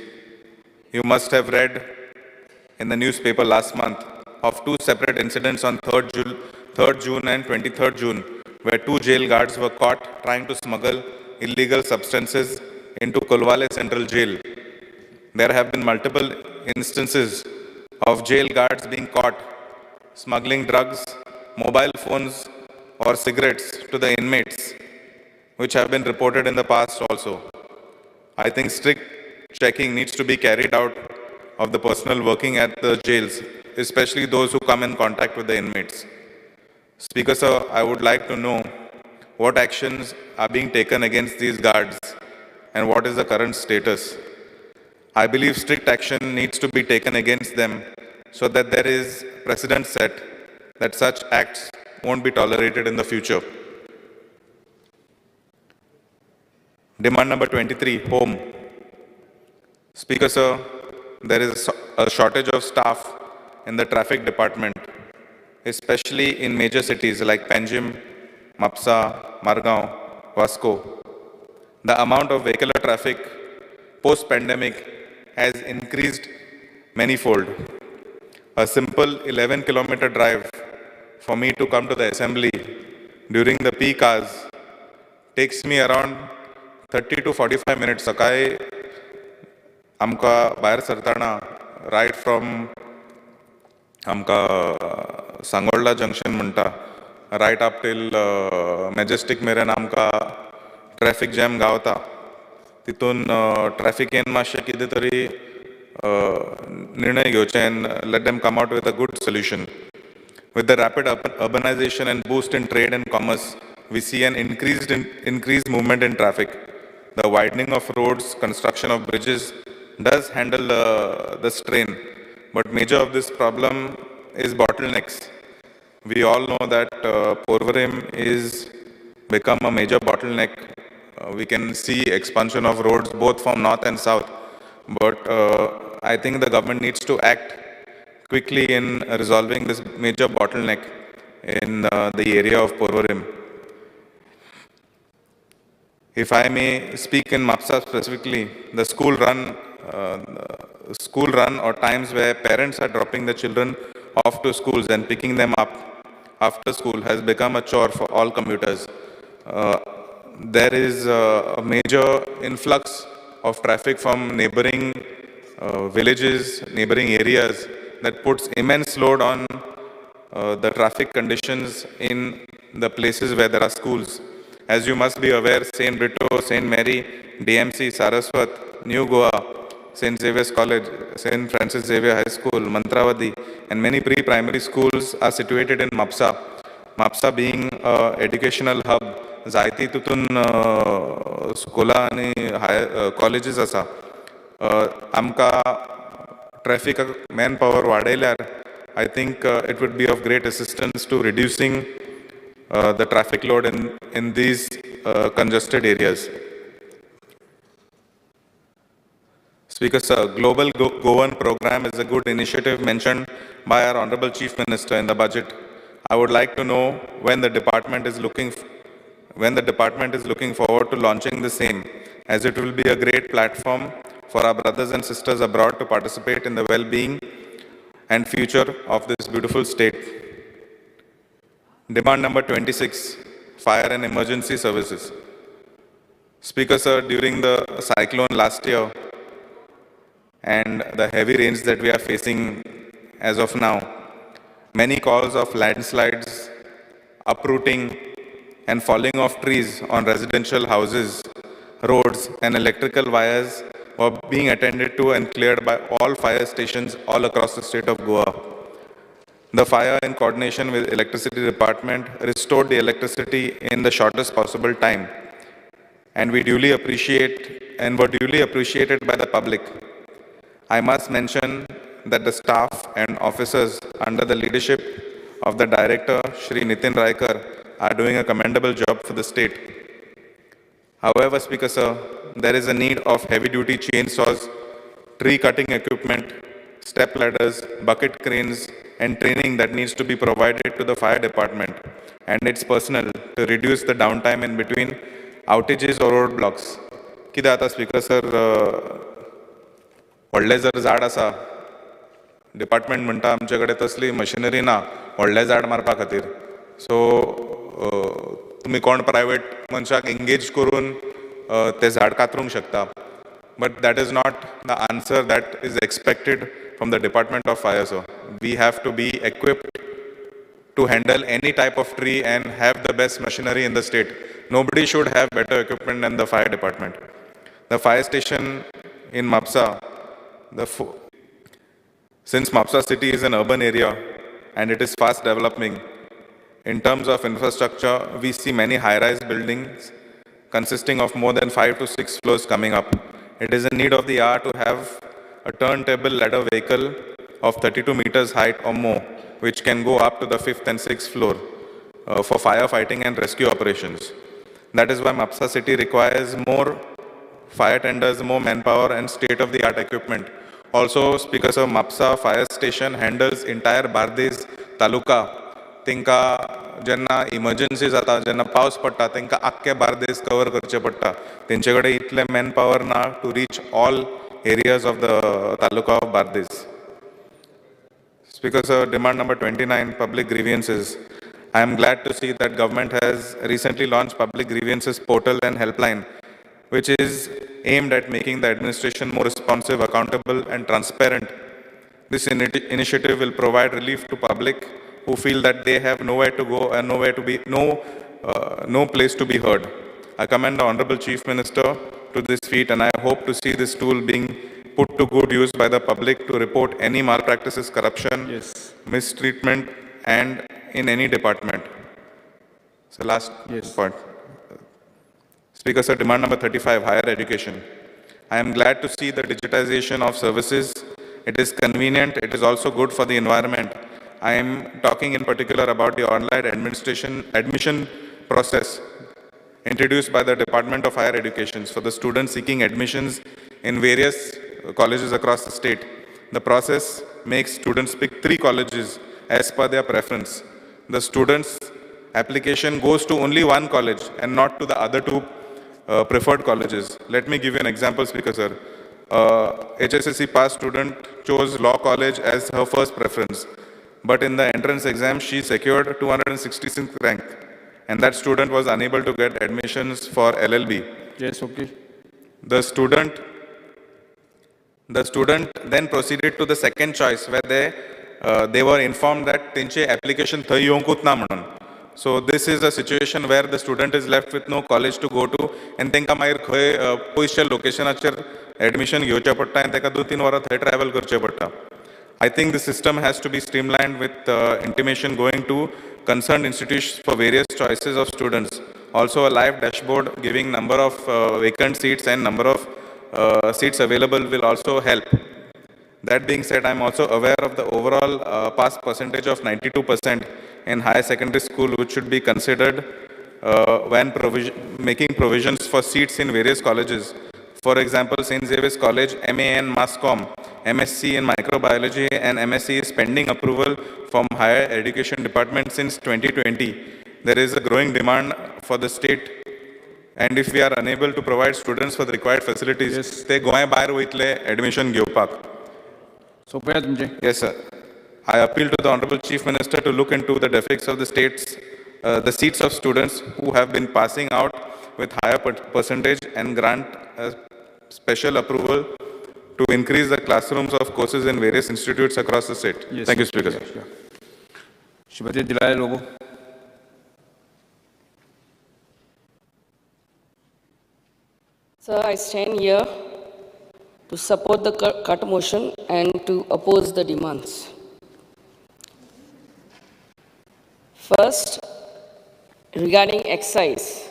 You must have read in the newspaper last month of 2 separate incidents on 3rd June and 23rd June, where 2 jail guards were caught trying to smuggle illegal substances into Kolwale Central Jail. There have been multiple instances of jail guards being caught smuggling drugs, mobile phones, or cigarettes to the inmates, which have been reported in the past also. I think strict checking needs to be carried out of the personnel working at the jails, especially those who come in contact with the inmates. Speaker sir, I would like to know what actions are being taken against these guards and what is the current status. I believe strict action needs to be taken against them so that there is precedent set that such acts won't be tolerated in the future. Demand number 23, home. Speaker sir, there is a shortage of staff in the traffic department, especially in major cities like Panjim, Mapsa, Margao, Vasco. The amount of vehicular traffic post-pandemic has increased manifold. A simple 11-kilometer drive for me to come to the assembly during the peak hours takes me around 30 to 45 minutes. सकाळी आमकां भायर सरताना right from आमकां सांगोळडा junction म्हणटा right up till Majestic मेरेन आमकां traffic jam गावता. तितून ट्रॅफिकेन मातशें कितें तरी निर्णय घेवचे and let them come out with a good solution. With the rapid urbanization and boost in trade and commerce, we see an increased movement in traffic. The widening of roads, construction of bridges does handle the strain, but major of this problem is bottlenecks. We all know that Porvorim is become a major bottleneck. We can see expansion of roads both from north and south, but I think the government needs to act quickly in resolving this major bottleneck in the area of Porvorim. If I may speak in Mapsa specifically, the school run or times where parents are dropping the children off to schools and picking them up after school has become a chore for all commuters. There is a major influx of traffic from neighboring villages, neighboring areas that puts immense load on the traffic conditions in the places where there are schools. As you must be aware, St. Brito, St. Mary, DMC, Saraswat, New Goa, St. Xavier's College, St. Francis Xavier High School, Mantravadi, and many pre-primary schools are situated in Mapsa. Mapsa being an educational hub, जायती तितून स्कुला आनी colleges आसा. आमकां ट्रॅफिकाक manpower वाडयल्यार I think it would be of great assistance to reducing the traffic load in these congested areas. Speaker Sir, Global Goan program is a good initiative mentioned by our Honorable Chief Minister in the budget. I would like to know when the department is looking forward to launching the same, as it will be a great platform for our brothers and sisters abroad to participate in the well-being and future of this beautiful state. Demand number 26, fire and emergency services. Speaker Sir, during the cyclone last year and the heavy rains that we are facing as of now, many calls of landslides, uprooting and falling of trees on residential houses, roads and electrical wires were being attended to and cleared by all fire stations all across the state of Goa. The fire, in coordination with electricity department, restored the electricity in the shortest possible time, and were duly appreciated by the public. I must mention that the staff and officers under the leadership of the director, Shri Nitin Raikar, are doing a commendable job for the state. However, Speaker Sir, there is a need of heavy-duty chainsaws, tree-cutting equipment, step ladders, bucket cranes, and training that needs to be provided to the fire department and its personnel to reduce the downtime in between outages or roadblocks. Kideं आता Speaker Sir, व्हडलें जर झाड आसा, department म्हणटा आमचे कडेन तसली machinery ना व्हडलें झाड मारपा खातीर. सो तुम्ही कोण प्रायवेट मनशाक एंगेज करून ते झाड कातरूंक शकता. But that is not the answer that is expected from the Department of Fire. So we have to be equipped to handle any type of tree and have the best machinery in the state. Nobody should have better equipment than the fire department. The fire station in Mapsa, since Mapsa city is an urban area and it is fast developing, in terms of infrastructure, we see many high-rise buildings consisting of more than 5 to 6 floors coming up. It is a need of the hour to have a turntable ladder vehicle of 32 meters height or more, which can go up to the 5th and 6th floor for firefighting and rescue operations. That is why Mapsa city requires more fire tenders, more manpower and state-of-the-art equipment. Also, Speaker Sir, Mapsa fire station handles entire Bardes taluka. तेंका जेन्ना emergency जाता, जेन्ना पावस पडटा, तेंका आख्खे Bardez cover करचे पडटा. तेंचे कडेन इतले मॅन पॉवर ना to reach all areas of the taluka of Bardez. Speaker Sir, demand number 29, public grievances. I am glad to see that government has recently launched public grievances portal and helpline, which is aimed at making the administration more responsive, accountable and transparent. This initiative will provide relief to public who feel that they have nowhere to go and no place to be heard. I commend the Honorable Chief Minister to this feat, and I hope to see this tool being put to good use by the public to report any malpractices, corruption, mistreatment, and in any department. So last point. Speaker, sir, demand number 35, higher education. I am glad to see the digitization of services. It is convenient. It is also good for the environment. I am talking in particular about the online admission process introduced by the Department of Higher Education for the students seeking admissions in various colleges across the state. The process makes students pick 3 colleges as per their preference. The students' application goes to only one college and not to the other 2 preferred colleges. Let me give you an example, Speaker, sir. HSSC pass student chose Law College as her first preference, but in the entrance exam, she secured 266th rank, and that student was unable to get admissions for LLB.
Yes, okay.
The student then proceeded to the second choice, where they were informed that त्यांचे application थंय येवंकूच ना म्हणून. So this is a situation where the student is left with no college to go to, and तांकां मागीर खंय पयसच्या लोकेशनाचेर admission घेवचें पडटा आनी ताका 2-3 वरां थंय travel करचें पडटा. I think the system has to be streamlined with intimation going to concerned institutions for various choices of students. Also a live dashboard giving number of vacant seats and number of seats available will also help. That being said, I am also aware of the overall pass percentage of 92% in higher secondary school, which should be considered when making provisions for seats in various colleges. For example, St. Xavier's College, MA in Mass Comm, MSc in Microbiology, and MSc is pending approval from Higher Education Department since 2020. There is a growing demand for the state, and if we are unable to provide students for the required facilities, they Goa भायर वयतले admission घेवपाक. Yes, sir. I appeal to the Honorable Chief Minister to look into the defects of the the seats of students who have been passing out with higher percentage and grant special approval to increase the classrooms of courses in various institutes across the state.
Yes,
Thank you, Speaker.
Shrimati Dilay Lobo.
Sir, I stand here to support the cut motion and to oppose the demands. First, regarding excise.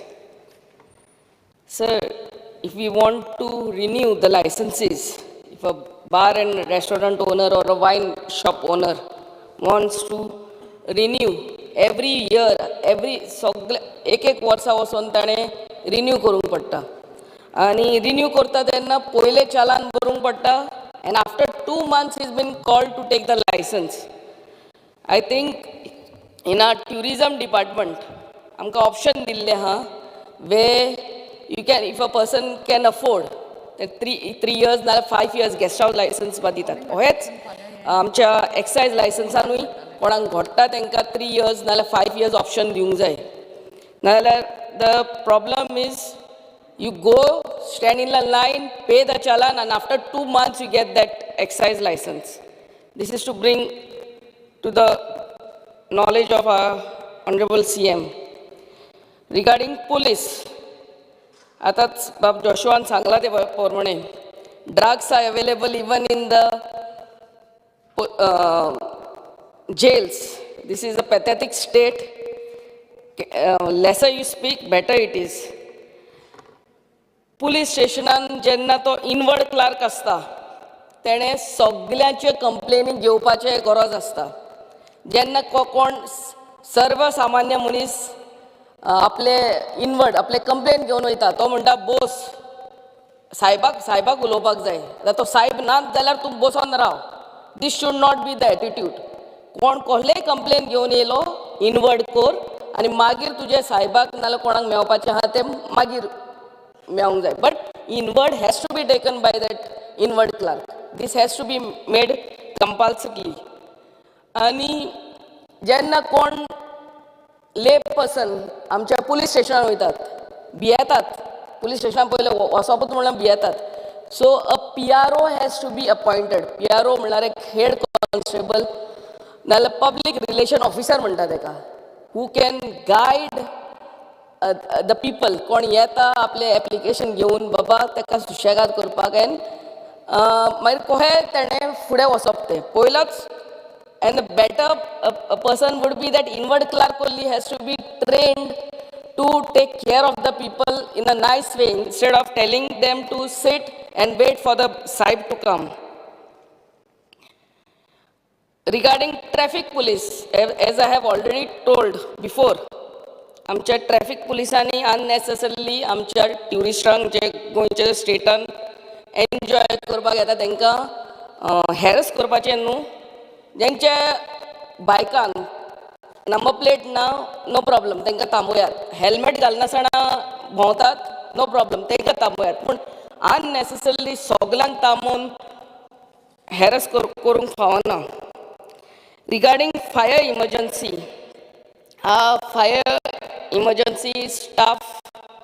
Sir, if we want to renew the licenses, if a bar and restaurant owner or a wine shop owner wants to renew every year, एक वर्सा वचून ताणें renew करूंक पडटा आनी renew करता तेन्ना पयले चालान भरूंक पडटा and after 2 months he's been called to take the license. I think in our tourism department आमकां option दिल्ले आहा where you can, if a person can afford, then 3 years नाल्यार 5 years guest house license बा दितात. हेच आमच्या excise लायसन्सानूय कोणाक घडटा तांकां 3 years नाल्यार 5 years option दिवंक जाय. नाल्यार the problem is you go, stand in the line, pay the challan, and after 2 months you get that excise license. This is to bring to the knowledge of our Honorable CM. Regarding police, आताच बाब जोशुआन सांगला ते प्रमाणे drugs are available even in the jails. This is a pathetic state. Lesser you speak, better it is. Police स्टेशनान जेन्ना तो inward Clark आसता तेणें सगळ्यांचे कंप्लेनी घेवपाचें गरज आसता. जेन्ना कोण सर्वसामान्य मनीस आपले इनवर्ड आपले कंप्लेन घेवन वयता तो म्हणटा बोस साहेबाक उलोवपाक जाय जाल्यार तो साहेब नात जाल्यार तूं बसोन राव. This should not be the attitude. कोण कसलेय कंप्लेन घेवन येयलो इनवर्ड कोर आनी मागीर तुजे साहेबाक नाल्यार कोणाक मेळपाचें आहा तें मागीर मेळोंक जाय. But inward has to be taken by that inward clerk. This has to be made compulsory. आनी जेन्ना कोण ले पर्सन आमच्या पुलीस स्टेशनार वयतात भियेतात पुलीस स्टेशनार पयले वचपूच म्हणल्यार भियेतात. So a PRO has to be appointed. PRO म्हणल्यार एक हेड कॉन्स्टेबल नाल्यार पब्लीक रिलेशन ऑफिसर म्हणटा ताका who can guide the people. कोण येता आपले एप्लिकेशन घेवन बाबा ताका सुशेगाद करपाक एन मागीर कशें तेणें फुडें वचप तें पयलोच. And the better a person would be that inward clerk only has to be trained take care of the people in a nice way instead of telling them to sit and wait for the sahib to come. Regarding traffic police, as I have already told before, आमच्या traffic पुलिसांनी unnecessarily आमच्या ट्युरिस्टांक जे गोंयच्या स्टेटान enjoy करपाक येता तांकां harass करपाचें न्हू. जेंच्या बायकान number plate ना, नो प्रॉब्लम, तांकां थांबयात. हेल्मेट घालनासतना भोंवतात, नो प्रॉब्लम, तांकां थांबयात. पूण अननेसेसरली सगळ्यांक थांबोवन हॅरस करूंक फावना. Regarding fire emergency, fire emergency staff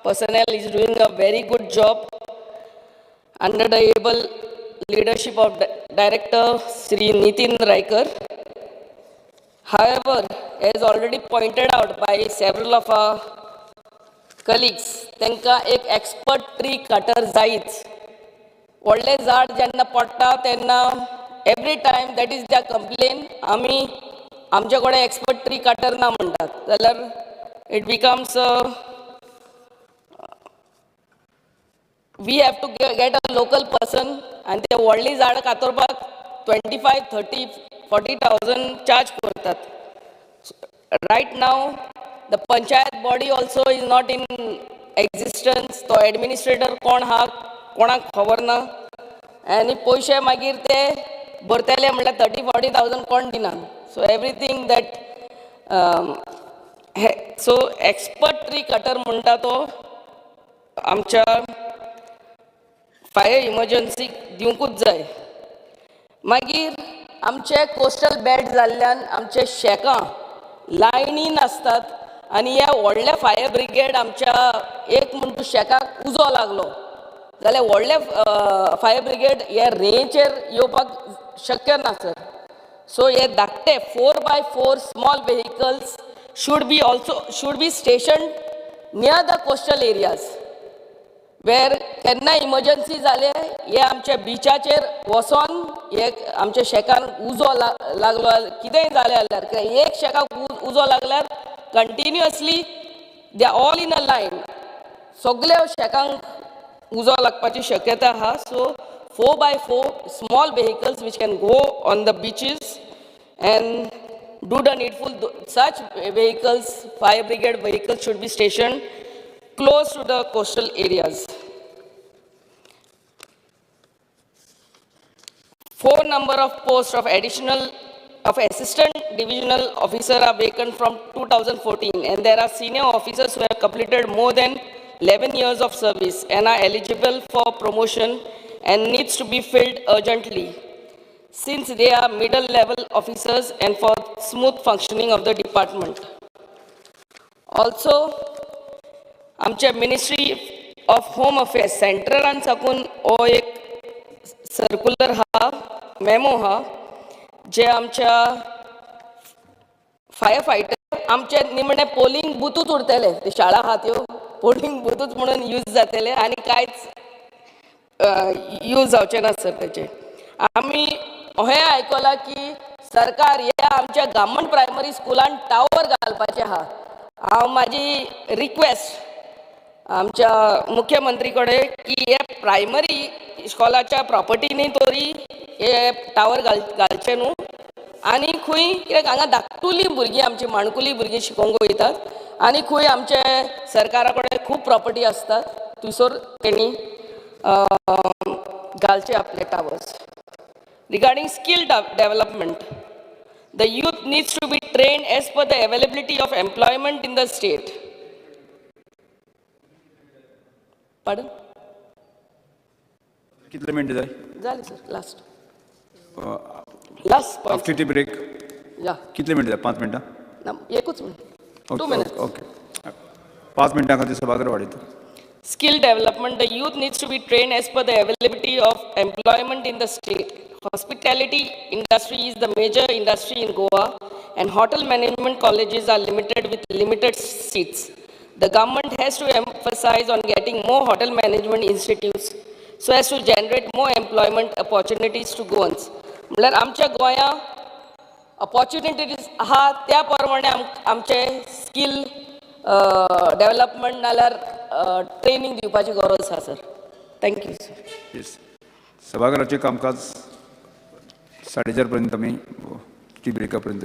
personnel is doing a very good job under the able leadership of Director Sri Nitin Raikar. However, as already pointed out by several of our colleagues, तांकां एक expert tree cutter जायच. व्हडलें झाड जेन्ना पडटा तेन्ना every time that is their complaint, आमी आमचे कडेन एक्सपर्ट ट्री कटर ना म्हणटात. जाल्यार it becomes we have to get a local person आनी ते व्हडली झाडां कातरपाक 25, 30, 40,000 चार्ज करतात. Right now the panchayat body also is not in existence. तो एडमिनिस्ट्रेटर कोण आहा कोणाक खबर ना आनी पयशे मागीर ते भरतले म्हणल्यार 30-40,000 कोण दिनात. So everything that so expert tree cutter म्हणटा तो आमच्या फायर इमर्जन्सी दिवंकूच जाय. मागीर आमचे कोस्टल बेल्ट जाल्ल्यान आमचे शेकां लायनीन आसतात आनी हे व्हडले फायर ब्रिगेड आमच्या एक म्हणटा शेकाक उजो लागलो जाल्यार व्हडले फायर ब्रिगेड हे रेंचेर येवपाक शक्य ना सर. So ye धाकटे 4x4 small vehicles should be stationed near the coastal areas where केन्ना इमर्जन्सी जाले हे आमच्या बिचाचेर वचोन हे आमच्या शेकान उजो लागलो कितेंय जालें जाल्यार एक शेकाक उजो लागल्यार continuously they are all in a line सगळ्या शेकांक उजो लागपाची शक्यता आहा. सो 4x4 small vehicles which can go on the beaches and do the needful. Such vehicles, fire brigade vehicles, should be stationed close to the coastal areas. 4 number of posts of assistant divisional officer are vacant from 2014, and there are senior officers who have completed more than 11 years of service and are eligible for promotion and needs to be filled urgently since they are middle level officers and for smooth functioning of the department. Also, आमच्या Ministry of Home Affairs सेंट्रलान साकून हो एक circular हा memo हा जे आमच्या fire fighter आमचे निमणे polling बुथूच उरतले. ते शाळा आहा त्यो पोलिंग बुथूच म्हणून यूज जातले आनी कांयच यूज जावचे ना सर. तेचे आमी अहें आयकलां की सरकार हे आमच्या गव्हर्नमेंट प्रायमरी स्कुलान टावर घालपाचे आहा. हांव म्हाजी रिक्वेस्ट आमच्या मुख्यमंत्री कडेन की हे प्रायमरी इस्कॉलाच्या प्रॉपर्टीनी तरी हे टावर घालचे न्हू आनी खंय कित्याक हांगा धाकटुली भुरगीं आमची माणकुली भुरगीं शिकोंक वयतात आनी खंय आमचे सरकारा कडेन खूब प्रॉपर्टी आसतात थंयसर तेणी घालचे आपले towers. Regarding skill development, the youth needs to be trained as per the availability of employment in the state. Pardon?
कितले मिनिट जाय?
झाले sir last point.
After tea break
या
कितले मिनिट जाय? 5 मिनटां?
एकूच मिनिट 2 minutes.
ओके 5 मिनटां खातीर सभाघर वाडयता.
Skill development, the youth needs to be trained as per the availability of employment in the state. Hospitality industry is the major industry in Goa and hotel management colleges are limited with limited seats. The government has to emphasize on getting more hotel management institutes so as to generate more employment opportunities to Goans. म्हळ्यार आमच्या गोंयांत opportunities आहा त्या प्रमाणे आमचे skill development नाल्यार training दिवपाची गरज आसा सर. Thank you sir.
येस, सभागृहाचे कामकाज 4:30 पर्यंत आम्ही टी ब्रेकापर्यंत